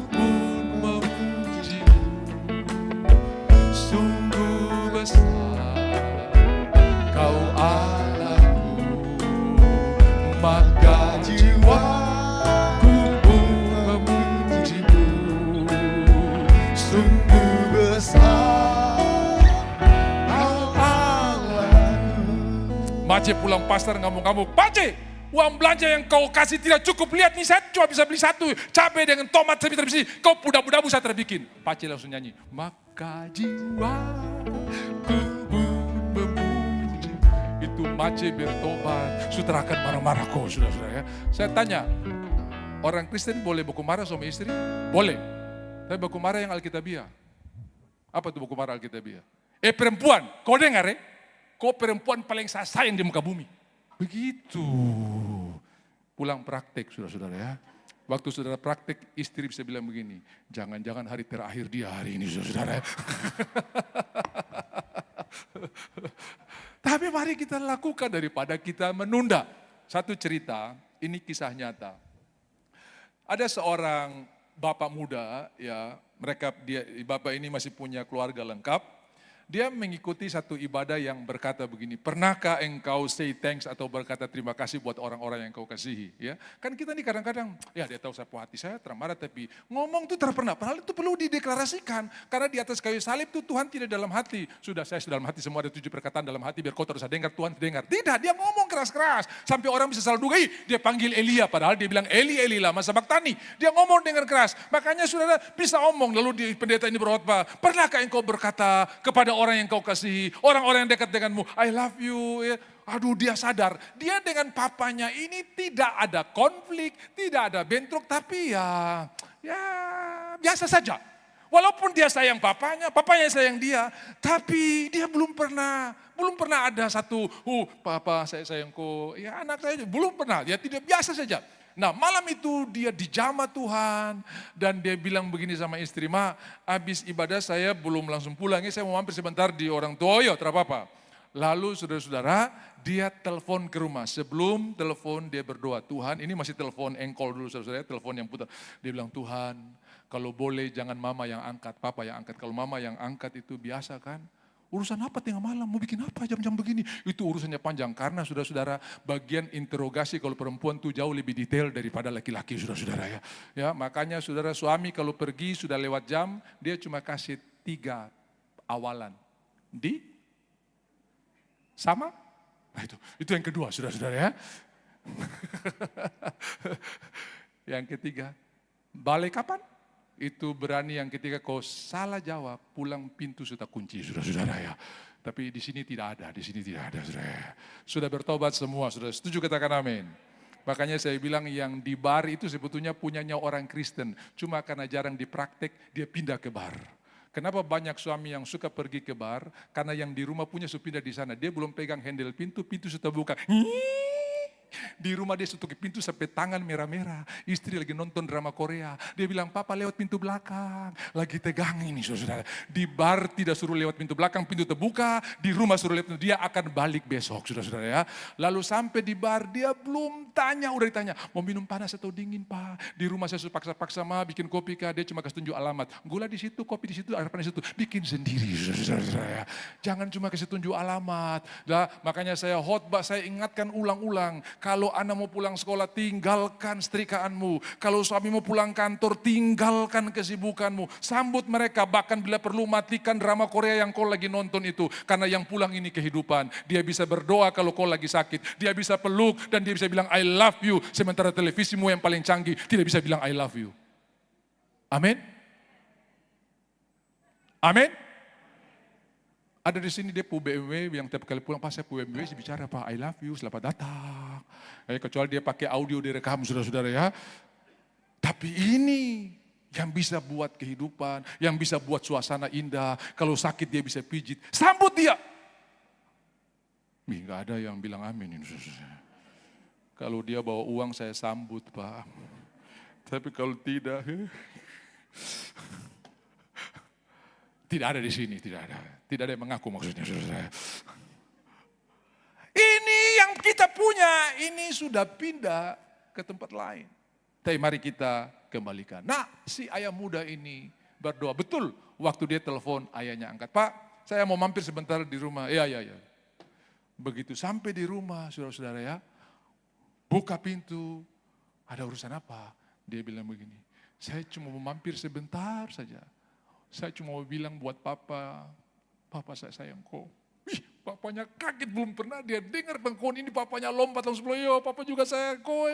pun memujimu, sungguh besar kau Allahku. Maka jiwaku pun memujimu, sungguh besar kau Allahku. Mace pulang pasar ngamuk-ngamuk, Pace, uang belanja yang kau kasih tidak cukup. Lihat nih, saya cuma bisa beli 1. Cabai dengan tomat saya bisa beli. Kau budak-budak saya terbikin. Pace langsung nyanyi. Maka jiwaku memuji. Itu Mace bertobat. Suterakan marah-marah kau, saudara-saudara ya. Saya tanya, orang Kristen boleh baku marah sama istri? Boleh. Tapi baku marah yang Alkitabiah. Apa itu baku marah Alkitabiah? Perempuan, kau dengar ya? Kau perempuan paling saya sayang di muka bumi. Begitu. Pulang praktek, saudara-saudara ya. Waktu saudara praktek, istri bisa bilang begini, jangan-jangan hari terakhir dia hari ini, saudara-saudara. Tapi mari kita lakukan daripada kita menunda. Satu cerita, ini kisah nyata. Ada seorang bapak muda, ya, bapak ini masih punya keluarga lengkap. Dia mengikuti satu ibadah yang berkata begini, pernahkah engkau say thanks atau berkata terima kasih buat orang-orang yang kau kasihi? Ya, kan kita nih kadang-kadang, ya dia tahu sapu hati saya termarah, tapi ngomong tuh terpernah. Padahal itu perlu dideklarasikan, karena di atas kayu salib tuh Tuhan tidak dalam hati. Saya sudah dalam hati, semua ada 7 perkataan dalam hati, biar kau terus dengar, Tuhan dengar. Tidak, dia ngomong keras-keras, sampai orang bisa salah duga, dia panggil Elia, padahal dia bilang Eli, Eli lama sabaktani. Dia ngomong dengan keras, makanya saudara bisa omong, lalu di pendeta ini berkhotbah, pernahkah engkau berkata kepada orang yang kau kasihi, orang-orang yang dekat denganmu, I love you. Ya. Aduh, dia sadar, dia dengan papanya ini tidak ada konflik, tidak ada bentrok, tapi ya biasa saja. Walaupun dia sayang papanya sayang dia, tapi dia belum pernah ada satu, papa saya sayang kau, ya anak saya belum pernah, ya tidak, biasa saja. Nah malam itu dia dijamah Tuhan dan dia bilang begini sama istri, Ma, habis ibadah saya belum langsung pulang, saya mau mampir sebentar di orang tua, ya terapa-apa. Lalu saudara-saudara dia telepon ke rumah, sebelum telepon dia berdoa, Tuhan, ini masih telepon engkol dulu saudara-saudara, telepon yang putar. Dia bilang, Tuhan kalau boleh jangan mama yang angkat, papa yang angkat, kalau mama yang angkat itu biasa kan. Urusan apa tengah malam, mau bikin apa jam-jam begini? Itu urusannya panjang, karena saudara-saudara bagian interogasi kalau perempuan tuh jauh lebih detail daripada laki-laki saudara-saudara ya. Ya, makanya saudara suami kalau pergi sudah lewat jam, dia cuma kasih 3 awalan. Sama? Nah itu yang kedua saudara-saudara ya. Yang ketiga, balik kapan? Itu berani yang ketika kau salah jawab, pulang pintu sudah kunci, saudara-saudara ya. Tapi di sini tidak ada, saudara. Sudah bertobat semua, sudah setuju katakan amin. Makanya saya bilang yang di bar itu sebetulnya punyanya orang Kristen. Cuma karena jarang dipraktek, dia pindah ke bar. Kenapa banyak suami yang suka pergi ke bar? Karena yang di rumah punya sudah pindah di sana. Dia belum pegang handle pintu sudah buka. Di rumah dia tutup pintu sampai tangan merah-merah. Istri lagi nonton drama Korea. Dia bilang, papa lewat pintu belakang. Lagi tegang ini saudara. Di bar tidak suruh lewat pintu belakang, pintu terbuka. Di rumah suruh lewat pintu, dia akan balik besok saudara ya. Lalu sampai di bar dia belum tanya, udah ditanya, mau minum panas atau dingin pak? Di rumah saya suruh paksa-paksa mah bikin kopi kak. Dia cuma kasih tunjuk alamat. Gula di situ, kopi di situ, air panas di situ. Bikin sendiri saudara ya. Jangan cuma kasih tunjuk alamat. Nah, makanya saya khotbah, saya ingatkan ulang-ulang. Kalau anak mau pulang sekolah, tinggalkan setrikaanmu. Kalau suami mau pulang kantor, tinggalkan kesibukanmu. Sambut mereka, bahkan bila perlu matikan drama Korea yang kau lagi nonton itu. Karena yang pulang ini kehidupan. Dia bisa berdoa kalau kau lagi sakit. Dia bisa peluk dan dia bisa bilang I love you. Sementara televisimu yang paling canggih tidak bisa bilang I love you. Amin. Amin. Ada di sini dia BMW yang tiap kali pulang, pas saya BMW sih bicara, Pak I love you, selamat datang. Kecuali dia pakai audio direkam saudara-saudara ya. Tapi ini yang bisa buat kehidupan, yang bisa buat suasana indah. Kalau sakit dia bisa pijit, sambut dia. Nggak ada yang bilang amin ini saudara. Kalau dia bawa uang saya sambut Pak. Tapi kalau tidak, tidak ada di sini, tidak ada. Tidak ada yang mengaku maksudnya saudara. Ini yang kita punya, ini sudah pindah ke tempat lain. Tapi mari kita kembalikan. Nah si ayah muda ini berdoa. Betul waktu dia telepon ayahnya angkat. Pak saya mau mampir sebentar di rumah. Ya. Begitu sampai di rumah saudara-saudara ya. Buka pintu. Ada urusan apa? Dia bilang begini. Saya cuma mau mampir sebentar saja. Saya cuma mau bilang buat papa saya sayang kau. Papanya kaget, belum pernah dia dengar bangkon ini, papanya lompat langsung bilang, yo papa juga sayang kau,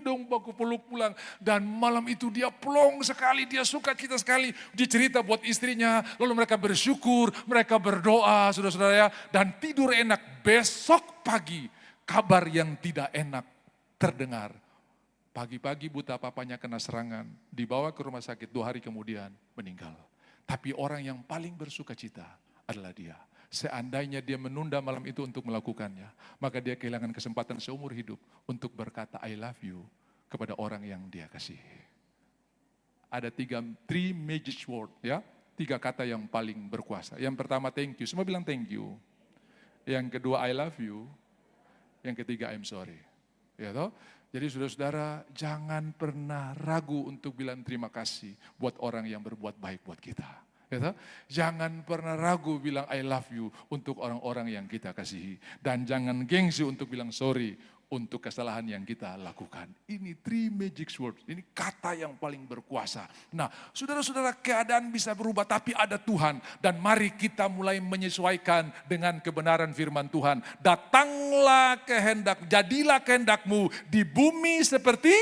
dong baku peluk pulang. Dan malam itu dia plong sekali, dia suka cita sekali. Dia cerita buat istrinya, lalu mereka bersyukur, mereka berdoa saudara-saudara ya. Dan tidur enak, besok pagi kabar yang tidak enak terdengar. Pagi-pagi buta papanya kena serangan, dibawa ke rumah sakit, 2 hari kemudian meninggal. Tapi orang yang paling bersuka cita adalah dia. Seandainya dia menunda malam itu untuk melakukannya, maka dia kehilangan kesempatan seumur hidup untuk berkata I love you kepada orang yang dia kasih. Ada 3 magic word ya, 3 kata yang paling berkuasa. Yang pertama thank you, semua bilang thank you. Yang kedua I love you. Yang ketiga I'm sorry. Ya toh? Jadi saudara-saudara jangan pernah ragu untuk bilang terima kasih buat orang yang berbuat baik buat kita. Gitu? Jangan pernah ragu bilang I love you untuk orang-orang yang kita kasihi. Dan jangan gengsi untuk bilang sorry untuk kesalahan yang kita lakukan. Ini 3 magic words, ini kata yang paling berkuasa. Nah, saudara-saudara, keadaan bisa berubah tapi ada Tuhan. Dan mari kita mulai menyesuaikan dengan kebenaran firman Tuhan. Datanglah kehendak, jadilah kehendakmu di bumi seperti,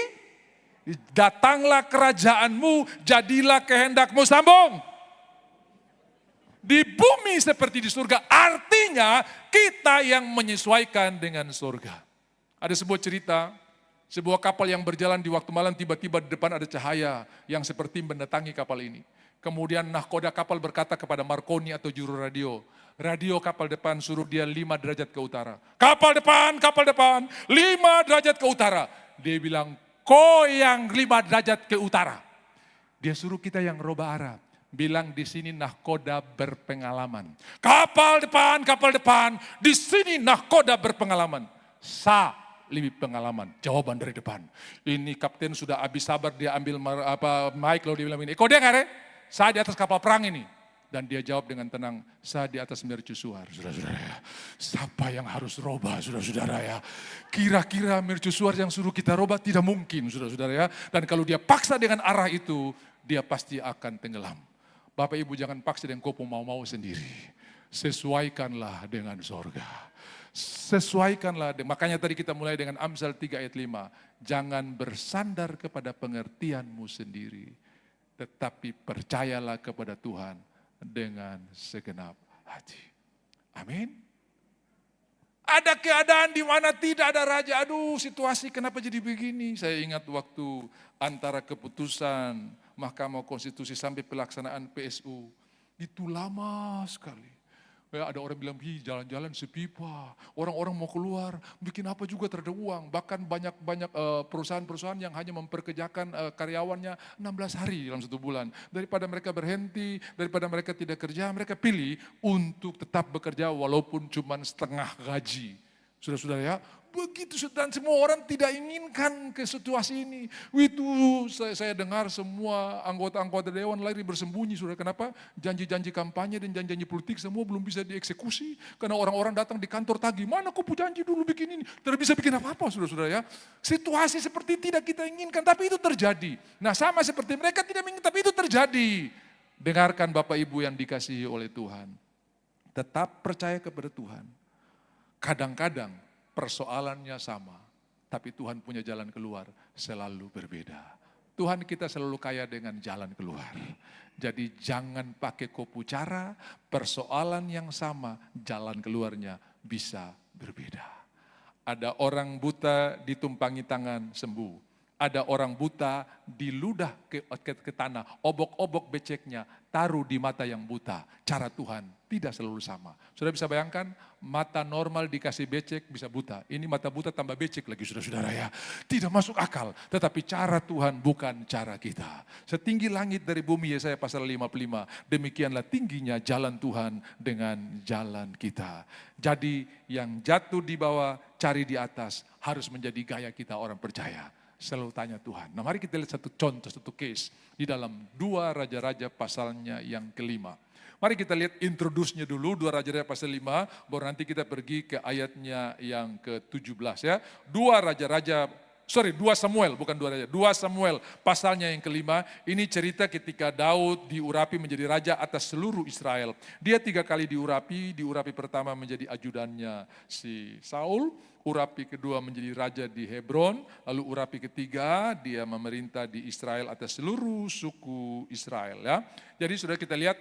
datanglah kerajaanmu, jadilah kehendakmu, sambung. Di bumi seperti di surga, artinya kita yang menyesuaikan dengan surga. Ada sebuah cerita, sebuah kapal yang berjalan di waktu malam, tiba-tiba di depan ada cahaya yang seperti mendatangi kapal ini. Kemudian nahkoda kapal berkata kepada Marconi atau juru radio, radio kapal depan suruh dia 5 derajat ke utara. Kapal depan, 5 derajat ke utara. Dia bilang, yang 5 derajat ke utara. Dia suruh kita yang roba arah. Bilang di sini nahkoda berpengalaman. Kapal depan, di sini nahkoda berpengalaman. Lebih pengalaman, jawaban dari depan. Ini kapten sudah habis sabar, dia ambil mic lalu dia bilang ini, kau dengar ya? Saya di atas kapal perang ini. Dan dia jawab dengan tenang, saya di atas mercusuar. Saudara-saudara ya, siapa yang harus roba saudara-saudara ya? Kira-kira mercusuar yang suruh kita roba tidak mungkin saudara-saudara ya. Dan kalau dia paksa dengan arah itu, dia pasti akan tenggelam. Bapak Ibu jangan paksa dengan kau mau-mau sendiri. Sesuaikanlah dengan sorga. Sesuaikanlah, makanya tadi kita mulai dengan Amsal 3 ayat 5. Jangan bersandar kepada pengertianmu sendiri. Tetapi percayalah kepada Tuhan dengan segenap hati. Amin. Ada keadaan di mana tidak ada raja. Aduh, situasi kenapa jadi begini? Saya ingat waktu antara keputusan Mahkamah Konstitusi sampai pelaksanaan PSU. Itu lama sekali. Ya, ada orang bilang, jalan-jalan sepi Pak. Orang-orang mau keluar, bikin apa juga terada uang. Bahkan banyak perusahaan-perusahaan yang hanya memperkerjakan karyawannya 16 hari dalam 1 bulan. Daripada mereka berhenti, daripada mereka tidak kerja, mereka pilih untuk tetap bekerja walaupun cuma setengah gaji. Saudara-saudara ya, begitu dan semua orang tidak inginkan ke situasi ini. Itu saya dengar semua anggota-anggota dewan lari bersembunyi. Saudara, kenapa? Janji-janji kampanye dan janji-janji politik semua belum bisa dieksekusi. Karena orang-orang datang di kantor tagih, mana kau janji dulu bikin ini. Tidak bisa bikin apa-apa saudara-saudara ya. Situasi seperti tidak kita inginkan, tapi itu terjadi. Nah sama seperti mereka tidak menginginkan, tapi itu terjadi. Dengarkan Bapak Ibu yang dikasihi oleh Tuhan. Tetap percaya kepada Tuhan. Kadang-kadang persoalannya sama, tapi Tuhan punya jalan keluar selalu berbeda. Tuhan kita selalu kaya dengan jalan keluar. Jadi jangan pakai kopu cara, persoalan yang sama, jalan keluarnya bisa berbeda. Ada orang buta ditumpangi tangan sembuh. Ada orang buta diludah ke tanah, obok-obok beceknya, taruh di mata yang buta. Cara Tuhan tidak selalu sama. Sudah bisa bayangkan, mata normal dikasih becek bisa buta. Ini mata buta tambah becek lagi saudara-saudara ya. Tidak masuk akal, tetapi cara Tuhan bukan cara kita. Setinggi langit dari bumi, Yesaya pasal 55, demikianlah tingginya jalan Tuhan dengan jalan kita. Jadi yang jatuh di bawah, cari di atas, harus menjadi gaya kita orang percaya. Selalu tanya Tuhan. Nah mari kita lihat satu contoh, satu case di dalam 2 Raja-Raja pasalnya yang ke-5. Mari kita lihat introduce-nya dulu, 2 Raja-Raja pasal 5, baru nanti kita pergi ke ayatnya yang ke-17 ya. 2 Samuel, bukan 2 Raja, 2 Samuel pasalnya yang ke-5, ini cerita ketika Daud diurapi menjadi raja atas seluruh Israel. Dia 3 kali diurapi pertama menjadi ajudannya si Saul, urapi kedua menjadi raja di Hebron, lalu urapi ketiga dia memerintah di Israel atas seluruh suku Israel ya. Jadi sudah kita lihat,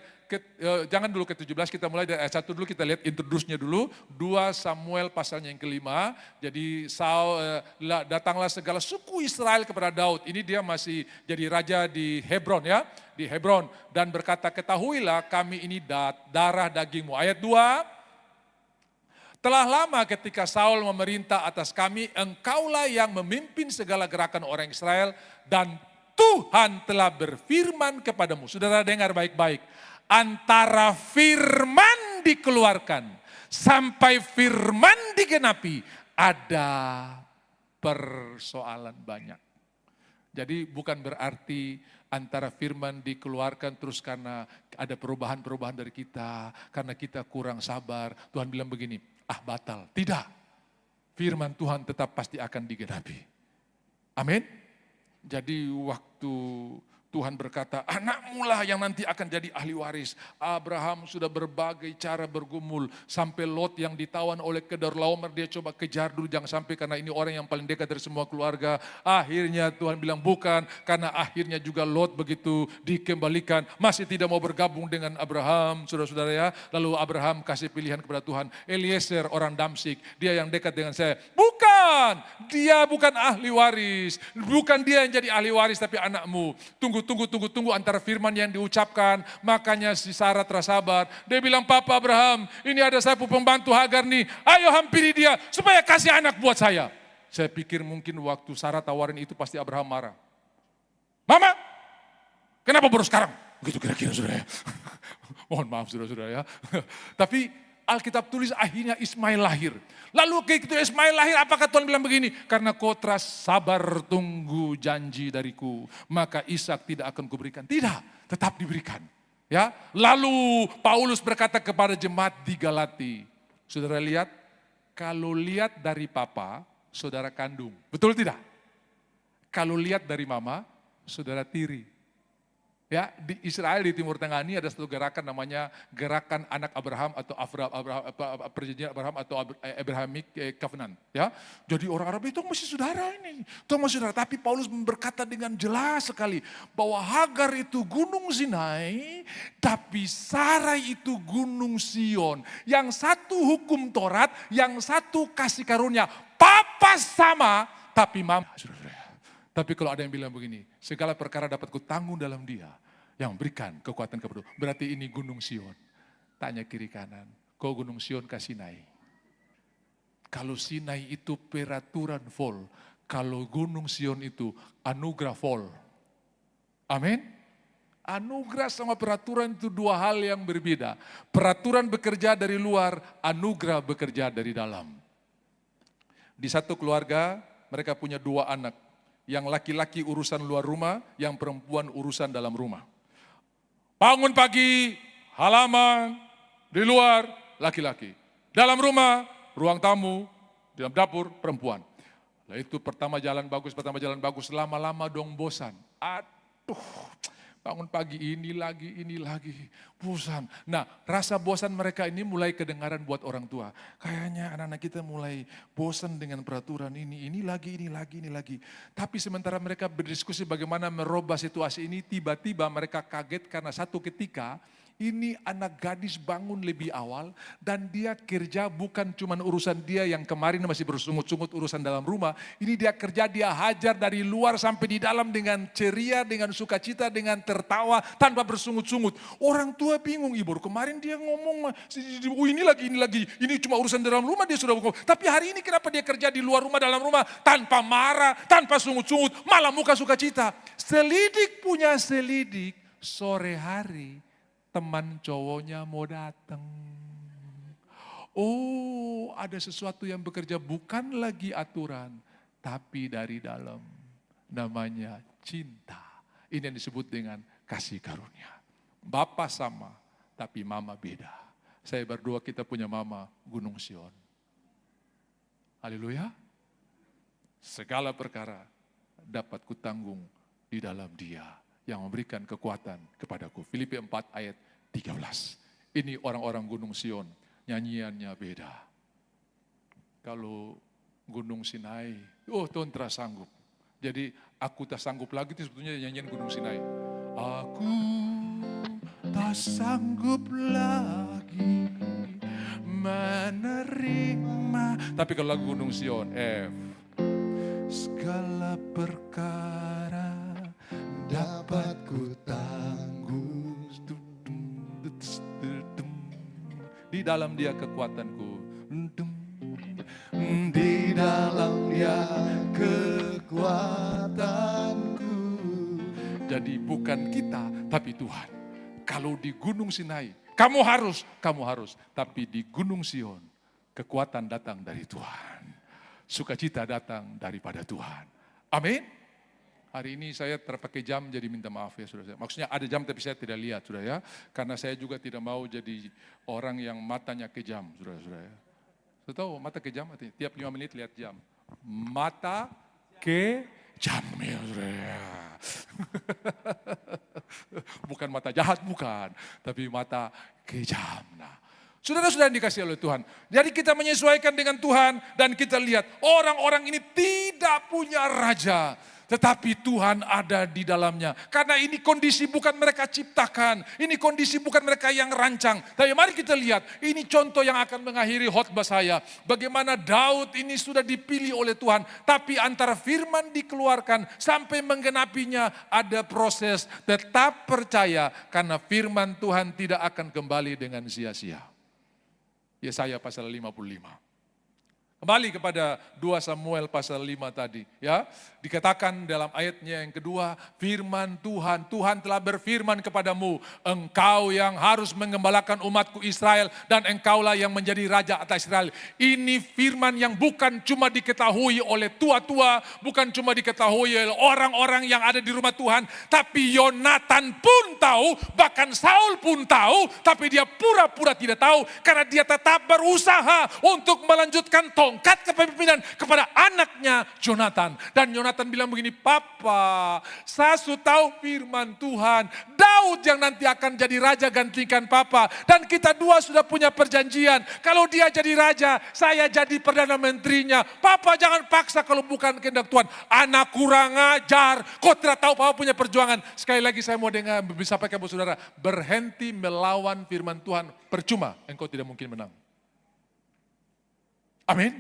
jangan dulu ke-17, kita mulai dari ayat 1 dulu, kita lihat introduce-nya dulu, 2 Samuel pasalnya yang ke-5, jadi datanglah segala suku Israel kepada Daud, ini dia masih jadi raja di Hebron ya, di Hebron, dan berkata, ketahuilah kami ini darah dagingmu. Ayat 2, telah lama ketika Saul memerintah atas kami, engkaulah yang memimpin segala gerakan orang Israel, dan Tuhan telah berfirman kepadamu. Saudara dengar baik-baik, antara firman dikeluarkan sampai firman digenapi, ada persoalan banyak. Jadi bukan berarti Antara firman dikeluarkan terus karena ada perubahan-perubahan dari kita, karena kita kurang sabar. Tuhan bilang begini, batal. Tidak, firman Tuhan tetap pasti akan digenapi. Amin. Jadi waktu Tuhan berkata, anakmu lah yang nanti akan jadi ahli waris. Abraham sudah berbagai cara bergumul. Sampai Lot yang ditawan oleh Kedorlaomer, dia coba kejar dulu, jangan sampai karena ini orang yang paling dekat dari semua keluarga. Akhirnya Tuhan bilang bukan, karena akhirnya juga Lot begitu dikembalikan. Masih tidak mau bergabung dengan Abraham, saudara-saudara ya. Lalu Abraham kasih pilihan kepada Tuhan. Eliezer orang Damsik, dia yang dekat dengan saya. Bukan, dia bukan ahli waris. Bukan dia yang jadi ahli waris, tapi anakmu. Tunggu antara firman yang diucapkan. Makanya si Sarah tersabar. Dia bilang, Papa Abraham, ini ada sapu pembantu Hagar nih. Ayo hampiri dia supaya kasih anak buat saya. Saya pikir mungkin waktu Sarah tawarin itu pasti Abraham marah. Mama, kenapa baru sekarang? Gitu kira-kira saudara ya. Mohon maaf saudara-saudara ya. Tapi Alkitab tulis akhirnya Ismail lahir. Lalu ketika Ismail lahir, apakah Tuhan bilang begini? Karena kau teras sabar tunggu janji dariku, maka Ishak tidak akan kuberikan. Tidak, tetap diberikan. Ya, lalu Paulus berkata kepada jemaat di Galati, saudara lihat, kalau lihat dari papa, saudara kandung. Betul tidak? Kalau lihat dari mama, saudara tiri. Ya, di Israel di Timur Tengah ini ada satu gerakan namanya gerakan anak Abraham atau perjanjian Abraham atau Abrahamic Covenant. Ya, jadi orang Arab itu masih saudara ini, itu masih saudara. Tapi Paulus berkata dengan jelas sekali bahwa Hagar itu gunung Sinai, tapi Sarai itu gunung Sion. Yang satu hukum Taurat, yang satu kasih karunia. Papa sama, tapi mama. Tapi kalau ada yang bilang begini, segala perkara dapat kutanggung dalam dia yang berikan kekuatan kepada. Berarti ini gunung Sion. Tanya kiri kanan, kau gunung Sion ke Sinai. Kalau Sinai itu peraturan vol, kalau gunung Sion itu anugerah vol. Amin. Anugerah sama peraturan itu dua hal yang berbeda. Peraturan bekerja dari luar, anugerah bekerja dari dalam. Di satu keluarga mereka punya dua anak. Yang laki-laki urusan luar rumah, yang perempuan urusan dalam rumah. Bangun pagi, halaman, di luar, laki-laki. Dalam rumah, ruang tamu, dalam dapur, perempuan. Nah itu pertama jalan bagus, lama-lama dong bosan. Aduh, bangun pagi ini lagi, bosan. Nah rasa bosan mereka ini mulai kedengaran buat orang tua. Kayaknya anak-anak kita mulai bosan dengan peraturan ini lagi. Tapi sementara mereka berdiskusi bagaimana merubah situasi ini, tiba-tiba mereka kaget karena satu ketika ini anak gadis bangun lebih awal dan dia kerja bukan cuma urusan dia yang kemarin masih bersungut-sungut urusan dalam rumah. Ini dia kerja, dia hajar dari luar sampai di dalam dengan ceria, dengan sukacita, dengan tertawa tanpa bersungut-sungut. Orang tua bingung, ibu kemarin dia ngomong, ini lagi, ini cuma urusan dalam rumah dia sudah ngomong. Tapi hari ini kenapa dia kerja di luar rumah, dalam rumah tanpa marah, tanpa sungut-sungut, malah muka sukacita. Selidik punya selidik, sore hari teman cowoknya mau datang. Oh, ada sesuatu yang bekerja bukan lagi aturan, tapi dari dalam. Namanya cinta. Ini yang disebut dengan kasih karunia. Bapa sama, tapi mama beda. Saya berdua kita punya mama Gunung Sion. Haleluya. Segala perkara dapat kutanggung di dalam Dia yang memberikan kekuatan kepadaku. Filipi 4 ayat 13. Ini orang-orang Gunung Sion, nyanyiannya beda. Kalau Gunung Sinai, Tuhan tak sanggup. Jadi aku tak sanggup lagi itu sebetulnya nyanyian Gunung Sinai. Aku tak sanggup lagi menerima. Tapi kalau lagu Gunung Sion, F. Segala perkara dapat ku tanggung. Di dalam Dia kekuatanku. Di dalam Dia kekuatanku. Jadi bukan kita, tapi Tuhan. Kalau di Gunung Sinai, kamu harus. Tapi di Gunung Sion, kekuatan datang dari Tuhan. Sukacita datang daripada Tuhan. Amin. Hari ini saya terpakai jam jadi minta maaf ya saudara. Maksudnya ada jam tapi saya tidak lihat saudara ya. Karena saya juga tidak mau jadi orang yang matanya kejam saudara-saudara ya. Saya tahu mata kejam, tiap 5 menit lihat jam. Mata kejam ya saudara. Bukan mata jahat bukan, tapi mata kejam. Nah, saudara-saudara yang dikasihi oleh Tuhan. Jadi kita menyesuaikan dengan Tuhan dan kita lihat orang-orang ini tidak punya raja. Tetapi Tuhan ada di dalamnya. Karena ini kondisi bukan mereka ciptakan. Ini kondisi bukan mereka yang rancang. Tapi mari kita lihat, ini contoh yang akan mengakhiri khotbah saya. Bagaimana Daud ini sudah dipilih oleh Tuhan. Tapi antara firman dikeluarkan sampai menggenapinya ada proses. Tetap percaya karena firman Tuhan tidak akan kembali dengan sia-sia. Yesaya pasal 55. Kembali kepada 2 Samuel pasal 5 tadi. Ya, dikatakan dalam ayatnya yang kedua, firman Tuhan, Tuhan telah berfirman kepadamu, engkau yang harus mengembalakan umatku Israel dan engkaulah yang menjadi raja atas Israel. Ini firman yang bukan cuma diketahui oleh tua-tua, bukan cuma diketahui oleh orang-orang yang ada di rumah Tuhan, tapi Yonatan pun tahu, bahkan Saul pun tahu, tapi dia pura-pura tidak tahu karena dia tetap berusaha untuk melanjutkan tongkat kepemimpinan kepada anaknya Jonathan. Dan Jonathan bilang begini, Papa, saya sudah tahu firman Tuhan. Daud yang nanti akan jadi raja gantikan Papa. Dan kita dua sudah punya perjanjian. Kalau dia jadi raja, saya jadi perdana menterinya. Papa jangan paksa kalau bukan kehendak Tuhan. Anak kurang ajar. Kau tidak tahu Papa punya perjuangan. Sekali lagi saya mau dengar, bisa pakai saudara. Berhenti melawan firman Tuhan. Percuma, engkau tidak mungkin menang. Amin.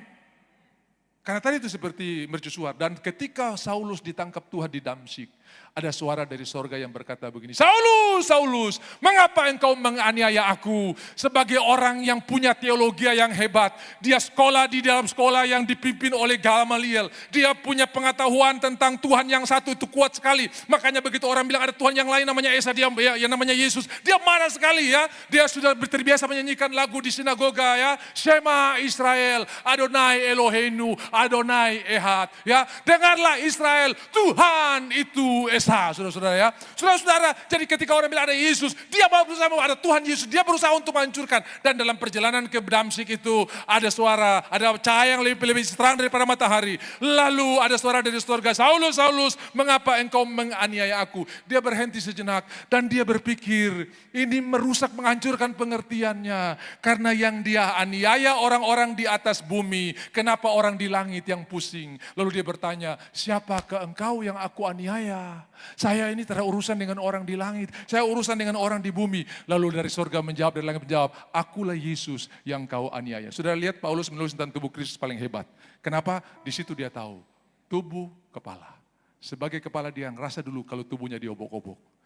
Karena tadi itu seperti mercusuar. Dan ketika Saulus ditangkap Tuhan di Damsyik, ada suara dari sorga yang berkata begini, Saulus, Saulus, mengapa engkau menganiaya aku? Sebagai orang yang punya teologi yang hebat, dia sekolah di dalam sekolah yang dipimpin oleh Gamaliel. Dia punya pengetahuan tentang Tuhan yang satu itu kuat sekali. Makanya begitu orang bilang ada Tuhan yang lain namanya Esa, dia yang namanya Yesus. Dia marah sekali ya. Dia sudah terbiasa menyanyikan lagu di sinagoga ya. Shema Israel, Adonai Eloheinu, Adonai Ehad. Ya, dengarlah Israel, Tuhan itu Esa. Saudara-saudara ya. Saudara-saudara, jadi ketika orang bilang ada Yesus, dia berusaah ada Tuhan Yesus, dia berusaha untuk menghancurkan. Dan dalam perjalanan ke Damsyik itu ada suara, ada cahaya yang lebih terang daripada matahari. Lalu ada suara dari surga, Saulus, Saulus, mengapa engkau menganiaya aku? Dia berhenti sejenak dan dia berpikir, ini merusak, menghancurkan pengertiannya. Karena yang dia aniaya orang-orang di atas bumi, kenapa orang di langit yang pusing? Lalu dia bertanya, siapakah engkau yang aku aniaya? Saya ini tidak urusan dengan orang di langit, saya urusan dengan orang di bumi. Lalu dari surga menjawab, dari langit menjawab, akulah Yesus yang kau aniaya. Sudah lihat Paulus menulis tentang tubuh Kristus paling hebat. Kenapa? Di situ dia tahu, tubuh kepala. Sebagai kepala dia ngerasa dulu kalau tubuhnya diobok-obok.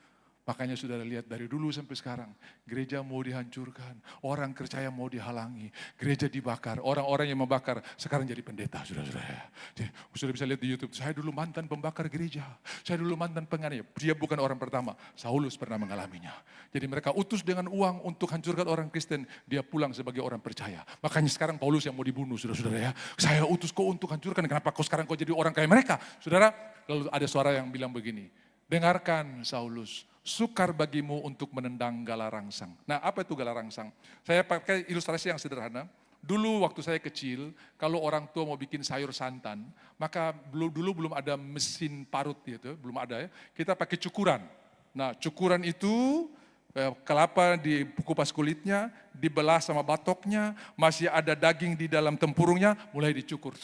Makanya saudara lihat dari dulu sampai sekarang, gereja mau dihancurkan, orang percaya mau dihalangi, gereja dibakar, orang-orang yang membakar sekarang jadi pendeta, saudara-saudara. Sudah bisa lihat di YouTube, saya dulu mantan pembakar gereja, saya dulu mantan penganiaya. Dia bukan orang pertama, Saulus pernah mengalaminya. Jadi mereka utus dengan uang untuk hancurkan orang Kristen, dia pulang sebagai orang percaya. Makanya sekarang Paulus yang mau dibunuh, saudara-saudara ya. Saya utus kau untuk hancurkan, kenapa kau sekarang kau jadi orang kayak mereka? Saudara, lalu ada suara yang bilang begini, dengarkan Saulus, sukar bagimu untuk menendang gala rangsang. Nah, apa itu gala rangsang? Saya pakai ilustrasi yang sederhana. Dulu waktu saya kecil, kalau orang tua mau bikin sayur santan, maka dulu belum ada mesin parut gitu, belum ada ya. Kita pakai cukuran. Nah, cukuran itu kelapa dikupas kulitnya, dibelah sama batoknya, masih ada daging di dalam tempurungnya, mulai dicukur.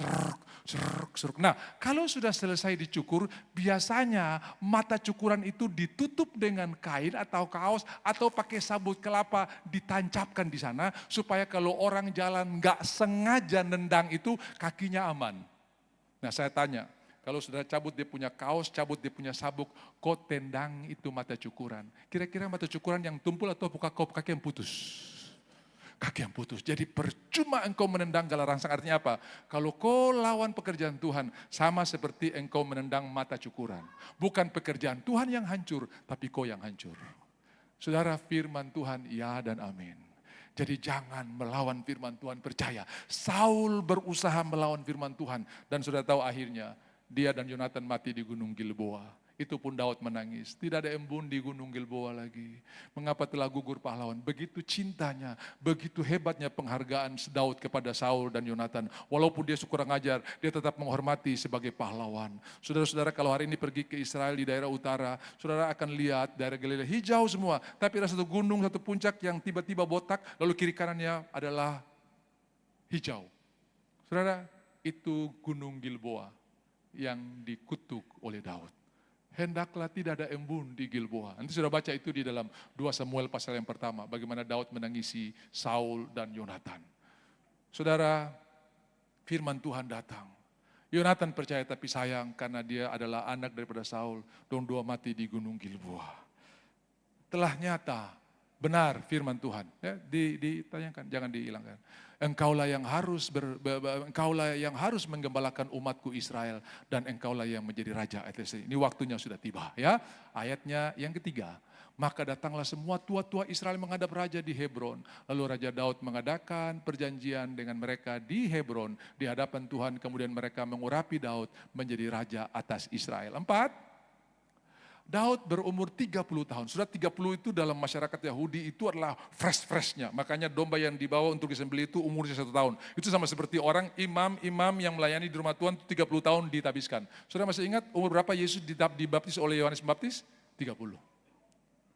Seruk. Nah, kalau sudah selesai dicukur, biasanya mata cukuran itu ditutup dengan kain atau kaos atau pakai sabut kelapa ditancapkan di sana supaya kalau orang jalan nggak sengaja nendang itu kakinya aman. Nah, saya tanya, kalau sudah cabut dia punya kaos, cabut dia punya sabuk, kau tendang itu mata cukuran. Kira-kira mata cukuran yang tumpul atau kaki yang putus? Kaki yang putus. Jadi percuma engkau menendang gala rangsang, artinya apa? Kalau kau lawan pekerjaan Tuhan, sama seperti engkau menendang mata cukuran. Bukan pekerjaan Tuhan yang hancur, tapi kau yang hancur. Saudara, firman Tuhan ya dan amin. Jadi jangan melawan firman Tuhan, percaya. Saul berusaha melawan firman Tuhan dan sudah tahu akhirnya dia dan Yonatan mati di Gunung Gilboa. Itu pun Daud menangis. Tidak ada embun di Gunung Gilboa lagi. Mengapa telah gugur pahlawan? Begitu cintanya, begitu hebatnya penghargaan Daud kepada Saul dan Yonatan. Walaupun dia kurang ajar, dia tetap menghormati sebagai pahlawan. Saudara-saudara, kalau hari ini pergi ke Israel di daerah utara, saudara akan lihat daerah Galilea hijau semua. Tapi ada satu gunung, satu puncak yang tiba-tiba botak, lalu kiri kanannya adalah hijau. Saudara, itu Gunung Gilboa yang dikutuk oleh Daud. Hendaklah tidak ada embun di Gilboa. Nanti sudah baca itu di dalam 2 Samuel pasal yang pertama. Bagaimana Daud menangisi Saul dan Yonatan. Saudara, firman Tuhan datang. Yonatan percaya tapi sayang karena dia adalah anak daripada Saul. Dua mati di Gunung Gilboa. Telah nyata, benar firman Tuhan. Ya, ditanyakan, jangan dihilangkan. Engkaulah yang harus menggembalakan umatku Israel dan engkaulah yang menjadi raja atas ini. Waktunya sudah tiba, ya. Ayatnya yang ketiga. Maka datanglah semua tua-tua Israel menghadap raja di Hebron. Lalu Raja Daud mengadakan perjanjian dengan mereka di Hebron di hadapan Tuhan. Kemudian mereka mengurapi Daud menjadi raja atas Israel. 4. Daud berumur 30 tahun. Sudah 30 itu dalam masyarakat Yahudi itu adalah fresh-freshnya. Makanya domba yang dibawa untuk disembelih itu umurnya 1 tahun. Itu sama seperti orang imam yang melayani di rumah Tuhan 30 tahun ditabiskan. Sudah masih ingat umur berapa Yesus dibaptis oleh Yohanes Pembaptis? 30.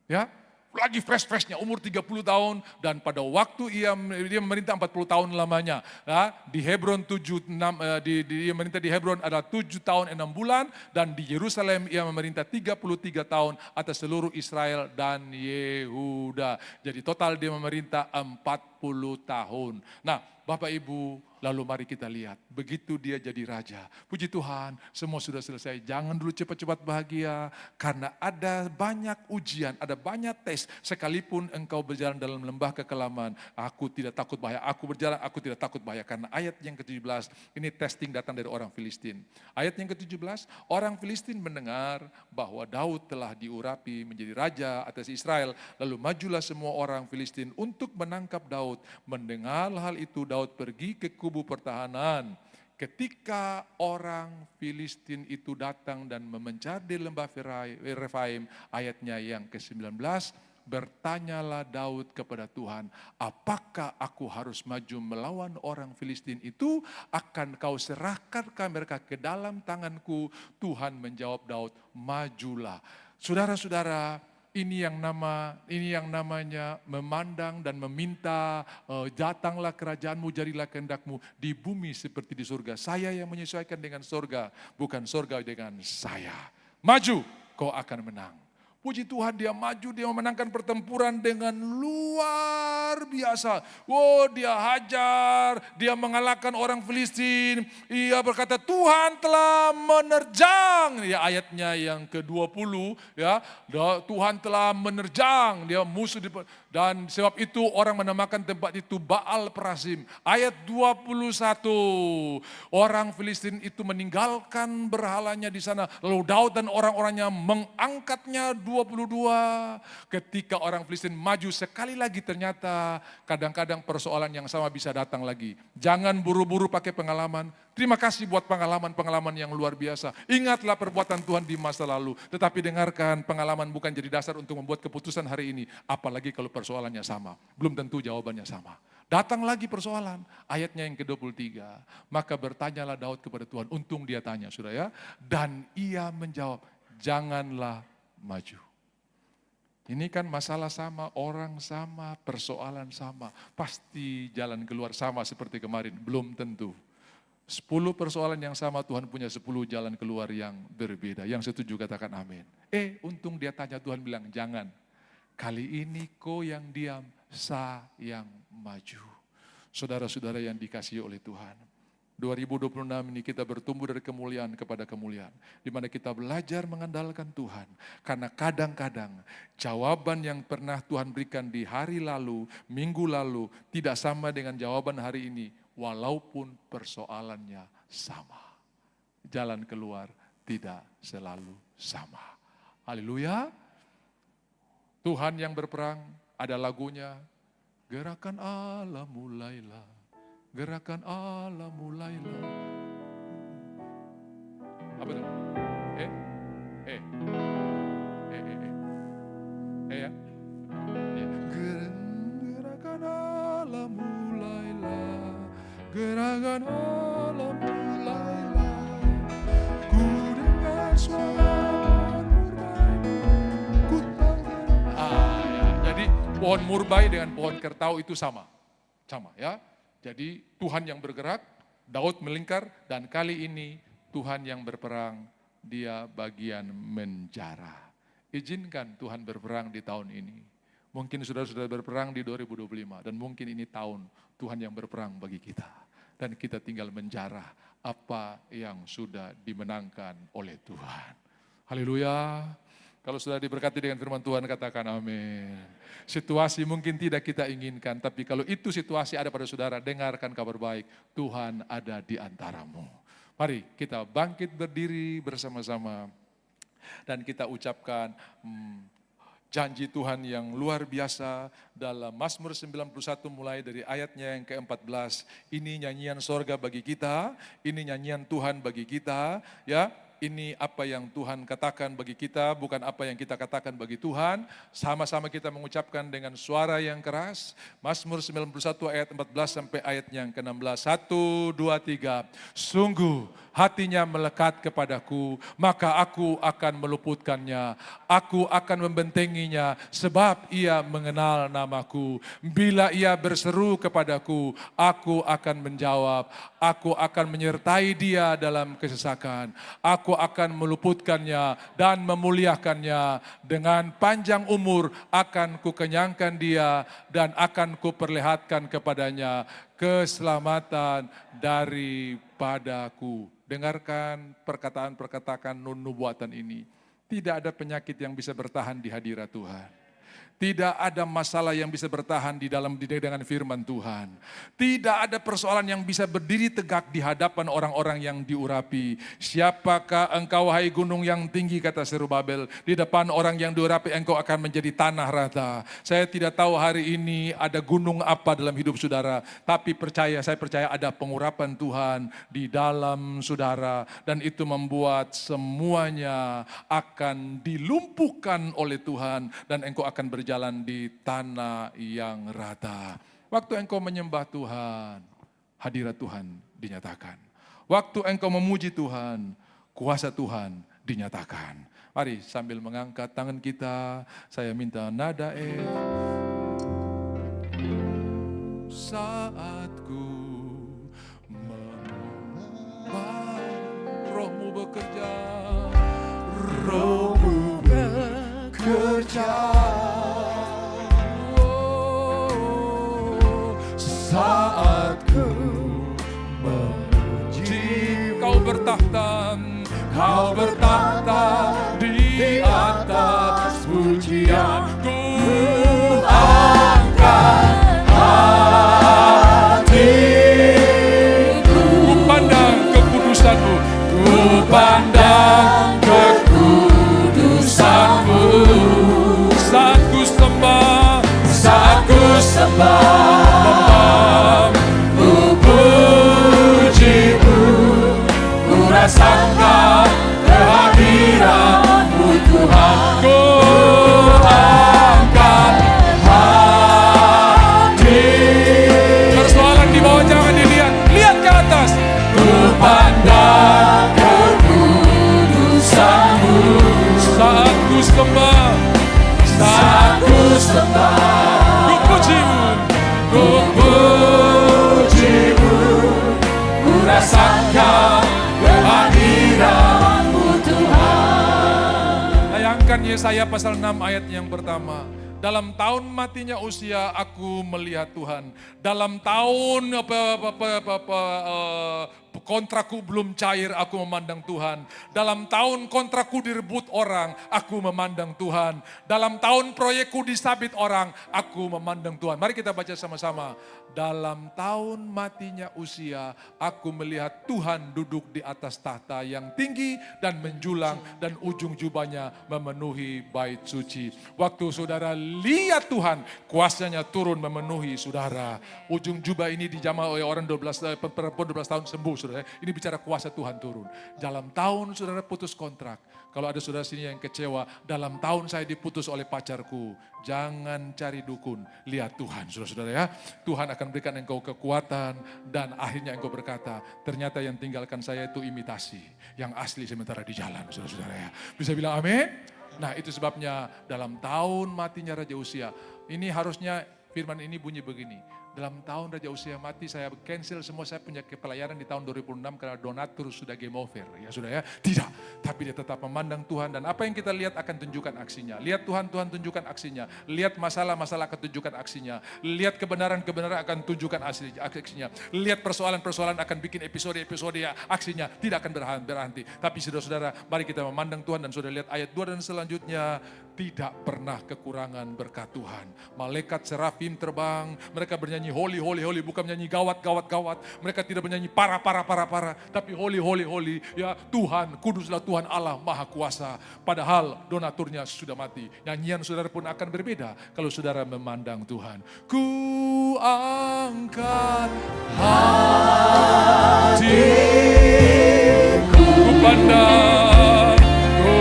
Ya, lagi fresh-freshnya umur 30 tahun dan pada waktu dia memerintah 40 tahun lamanya. Ya, di Hebron dia memerintah di Hebron ada 7 tahun 6 bulan dan di Yerusalem ia memerintah 33 tahun atas seluruh Israel dan Yehuda. Jadi total dia memerintah 40 tahun. Nah, Bapak Ibu, lalu mari kita lihat, begitu dia jadi raja. Puji Tuhan, semua sudah selesai. Jangan dulu cepat-cepat bahagia, karena ada banyak ujian, ada banyak tes. Sekalipun engkau berjalan dalam lembah kekelaman, aku tidak takut bahaya. Aku berjalan, aku tidak takut bahaya. Karena ayat yang ke-17, ini testing datang dari orang Filistin. Ayat yang ke-17, orang Filistin mendengar bahwa Daud telah diurapi menjadi raja atas Israel. Lalu majulah semua orang Filistin untuk menangkap Daud. Mendengar hal itu, Daud pergi ke kubu pertahanan. Ketika orang Filistin itu datang dan memencar di lembah Refaim, ayatnya yang ke-19, bertanyalah Daud kepada Tuhan, apakah aku harus maju melawan orang Filistin itu? Akan kau serahkan mereka ke dalam tanganku? Tuhan menjawab Daud, majulah. Saudara-saudara, ini yang namanya memandang dan meminta, datanglah kerajaanmu, jadilah kehendakmu di bumi seperti di surga. Saya yang menyesuaikan dengan surga, bukan surga dengan saya. Maju, kau akan menang. Puji Tuhan, dia maju, dia memenangkan pertempuran dengan luar biasa. Oh, dia hajar, dia mengalahkan orang Filistin. Ia berkata, Tuhan telah menerjang. Ya, ayatnya yang ke-20, ya, Tuhan telah menerjang, dia musuh dan sebab itu orang menamakan tempat itu Baal Perasim. Ayat 21, orang Filistin itu meninggalkan berhalanya di sana. Lalu Daud dan orang-orangnya mengangkatnya 22. Ketika orang Filistin maju sekali lagi, ternyata kadang-kadang persoalan yang sama bisa datang lagi. Jangan buru-buru pakai pengalaman. Terima kasih buat pengalaman-pengalaman yang luar biasa. Ingatlah perbuatan Tuhan di masa lalu. Tetapi dengarkan, pengalaman bukan jadi dasar untuk membuat keputusan hari ini. Apalagi kalau persoalannya sama. Belum tentu jawabannya sama. Datang lagi persoalan. Ayatnya yang ke-23. Maka bertanyalah Daud kepada Tuhan. Untung dia tanya, sudah ya. Dan ia menjawab, janganlah maju. Ini kan masalah sama, orang sama, persoalan sama. Pasti jalan keluar sama seperti kemarin. Belum tentu. 10 persoalan yang sama, Tuhan punya 10 jalan keluar yang berbeda. Yang setuju katakan amin. Untung dia tanya, Tuhan bilang jangan. Kali ini kau yang diam, saya yang maju. Saudara-saudara yang dikasihi oleh Tuhan. 2026 ini kita bertumbuh dari kemuliaan kepada kemuliaan. Di mana kita belajar mengandalkan Tuhan. Karena kadang-kadang jawaban yang pernah Tuhan berikan di hari lalu, minggu lalu, tidak sama dengan jawaban hari ini. Walaupun persoalannya sama. Jalan keluar tidak selalu sama. Haleluya. Tuhan yang berperang, ada lagunya. Gerakan Allah mulailah. Gerakan Allah mulailah. Apa tuh? Eh ya. Ya. Gerakan Allah mulailah, gerakan Allah mulailah, ku dengar suara murbai, ku tahu. Ya. Jadi pohon murbai dengan pohon kertau itu sama ya. Jadi Tuhan yang bergerak, Daud melingkar, dan kali ini Tuhan yang berperang, dia bagian menjara. Izinkan Tuhan berperang di tahun ini. Mungkin saudara-saudara berperang di 2025 dan mungkin ini tahun Tuhan yang berperang bagi kita. Dan kita tinggal menjarah apa yang sudah dimenangkan oleh Tuhan. Haleluya. Kalau sudah diberkati dengan firman Tuhan, katakan amin. Situasi mungkin tidak kita inginkan, tapi kalau itu situasi ada pada saudara, dengarkan kabar baik. Tuhan ada di antaramu. Mari kita bangkit berdiri bersama-sama. Dan kita ucapkan janji Tuhan yang luar biasa dalam Mazmur 91 mulai dari ayatnya yang ke-14. Ini nyanyian sorga bagi kita, ini nyanyian Tuhan bagi kita, ya. Ini apa yang Tuhan katakan bagi kita, bukan apa yang kita katakan bagi Tuhan. Sama-sama kita mengucapkan dengan suara yang keras. Mazmur 91 ayat 14 sampai ayat yang ke-16. 1, 2, 3. Sungguh hatinya melekat kepadaku, maka aku akan meluputkannya. Aku akan membentenginya, sebab ia mengenal namaku. Bila ia berseru kepadaku, aku akan menjawab. Aku akan menyertai dia dalam kesesakan. Aku akan meluputkannya dan memuliakannya. Dengan panjang umur akan kukenyangkan dia dan akan kuperlihatkan kepadanya keselamatan daripadaku. Dengarkan perkataan-perkataan nubuatan ini. Tidak ada penyakit yang bisa bertahan di hadirat Tuhan. Tidak ada masalah yang bisa bertahan dengan firman Tuhan. Tidak ada persoalan yang bisa berdiri tegak di hadapan orang-orang yang diurapi. Siapakah engkau hai gunung yang tinggi, kata Zerubabel. Di depan orang yang diurapi engkau akan menjadi tanah rata. Saya tidak tahu hari ini ada gunung apa dalam hidup saudara. Tapi saya percaya ada pengurapan Tuhan di dalam saudara. Dan itu membuat semuanya akan dilumpuhkan oleh Tuhan. Dan engkau akan berjalan di tanah yang rata. Waktu engkau menyembah Tuhan, hadirat Tuhan dinyatakan. Waktu engkau memuji Tuhan, kuasa Tuhan dinyatakan. Mari sambil mengangkat tangan kita, saya minta nada saat ku menyembah, rohmu bekerja, rohmu bekerja. Saat ku memuji, kau bertakhta di atas pujian. Ku angkat hatiku, ku pandang kekudusanmu, ku pandang kekudusanmu. Saat ku sembah, rasakan kehadiran-Mu Tuhan. Ku angkat hati. Persoalan di bawah jangan dilihat, lihat ke atas. Ku pandang kekudusan-Mu. Saat ku sembah, ku puji-Mu, ku rasakan kehadiran-Mu Tuhan. Bayangkan Yesaya pasal 6 ayat yang pertama. Dalam tahun matinya Uzia aku melihat Tuhan. Dalam tahun kontrakku belum cair, aku memandang Tuhan. Dalam tahun kontrakku direbut orang, aku memandang Tuhan. Dalam tahun proyekku disabit orang, aku memandang Tuhan. Mari kita baca sama-sama. Dalam tahun matinya Uzia, aku melihat Tuhan duduk di atas tahta yang tinggi dan menjulang, dan ujung jubahnya memenuhi bait suci. Waktu saudara lihat Tuhan, kuasanya turun memenuhi saudara. Ujung jubah ini dijamah oleh orang 12 tahun sembuh. saudara. Ini bicara kuasa Tuhan turun. Dalam tahun saudara putus kontrak. Kalau ada saudara sini yang kecewa, dalam tahun saya diputus oleh pacarku. Jangan cari dukun, lihat Tuhan saudara-saudara ya. Tuhan akan berikan engkau kekuatan dan akhirnya engkau berkata, ternyata yang tinggalkan saya itu imitasi. Yang asli sementara di jalan saudara-saudara ya. Bisa bilang amin? Nah itu sebabnya dalam tahun matinya Raja Uzia, ini harusnya firman ini bunyi begini. Dalam tahun Raja Uzia mati, saya cancel semua, saya punya pelayanan di tahun 2006 karena donatur sudah game over. Ya sudah ya, tidak. Tapi dia tetap memandang Tuhan dan apa yang kita lihat akan tunjukkan aksinya. Lihat Tuhan, Tuhan tunjukkan aksinya. Lihat masalah-masalah akan tunjukkan aksinya. Lihat kebenaran-kebenaran akan tunjukkan aksinya. Lihat persoalan-persoalan akan bikin episode-episode aksinya. Tidak akan berhenti. Tapi saudara-saudara, mari kita memandang Tuhan dan saudara lihat ayat 2 dan selanjutnya. Tidak pernah kekurangan berkat Tuhan. Malaikat serafim terbang, mereka bernyanyi holy, holy, holy, bukan menyanyi gawat, gawat, gawat. Mereka tidak bernyanyi parah, parah, parah, parah, tapi holy, holy, holy. Ya Tuhan, kuduslah Tuhan Allah Maha Kuasa. Padahal donaturnya sudah mati. Nyanyian saudara pun akan berbeda kalau saudara memandang Tuhan. Ku angkat hatiku, ku pandang, ku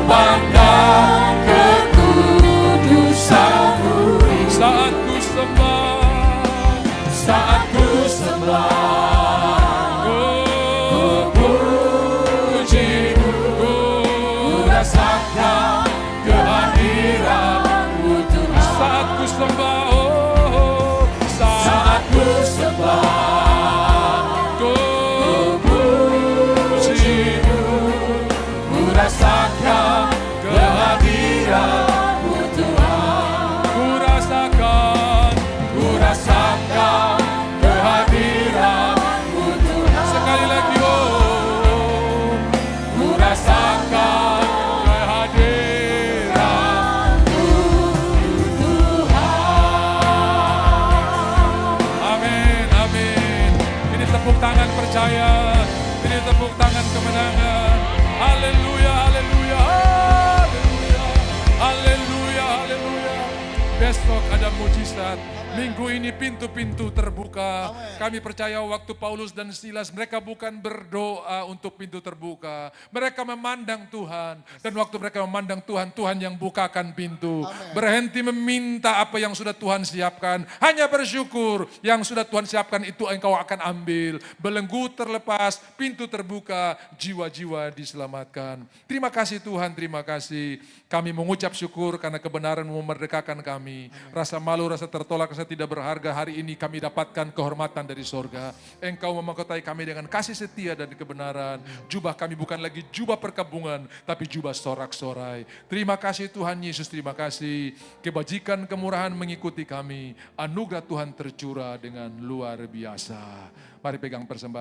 pandang kekudusan-Mu. Saat ku sembah, saat ku sembah, ku puji-Mu, ku rasakan kehadiran-Mu Tuhan. Saat ku sembah, oh, saat ku sembah, ku puji-Mu, ku rasakan kehadiran-Mu Tuhan. Ku rasakan kehadiran-Mu Tuhan. Sekali lagi, oh, ku rasakan kehadiran-Mu Tuhan. Amin, amin. Ini tepuk tangan percaya, ini tepuk tangan kemenangan. Haleluya, haleluya, haleluya, haleluya, haleluya. Besok ada mujizat. Minggu ini pintu-pintu terbuka. Kami percaya waktu Paulus dan Silas, mereka bukan berdoa untuk pintu terbuka. Mereka memandang Tuhan. Dan waktu mereka memandang Tuhan, Tuhan yang bukakan pintu. Berhenti meminta apa yang sudah Tuhan siapkan. Hanya bersyukur yang sudah Tuhan siapkan itu engkau akan ambil. Belenggu terlepas, pintu terbuka, jiwa-jiwa diselamatkan. Terima kasih Tuhan, terima kasih. Kami mengucap syukur karena kebenaran memerdekakan kami. Rasa malu, rasa tertolak, rasa tidak berharga, hari ini kami dapatkan kehormatan dari sorga. Engkau memahkotai kami dengan kasih setia dan kebenaran. Jubah kami bukan lagi jubah perkabungan, tapi jubah sorak-sorai. Terima kasih Tuhan Yesus, terima kasih. Kebajikan, kemurahan mengikuti kami. Anugerah Tuhan tercurah dengan luar biasa. Mari pegang persembahan.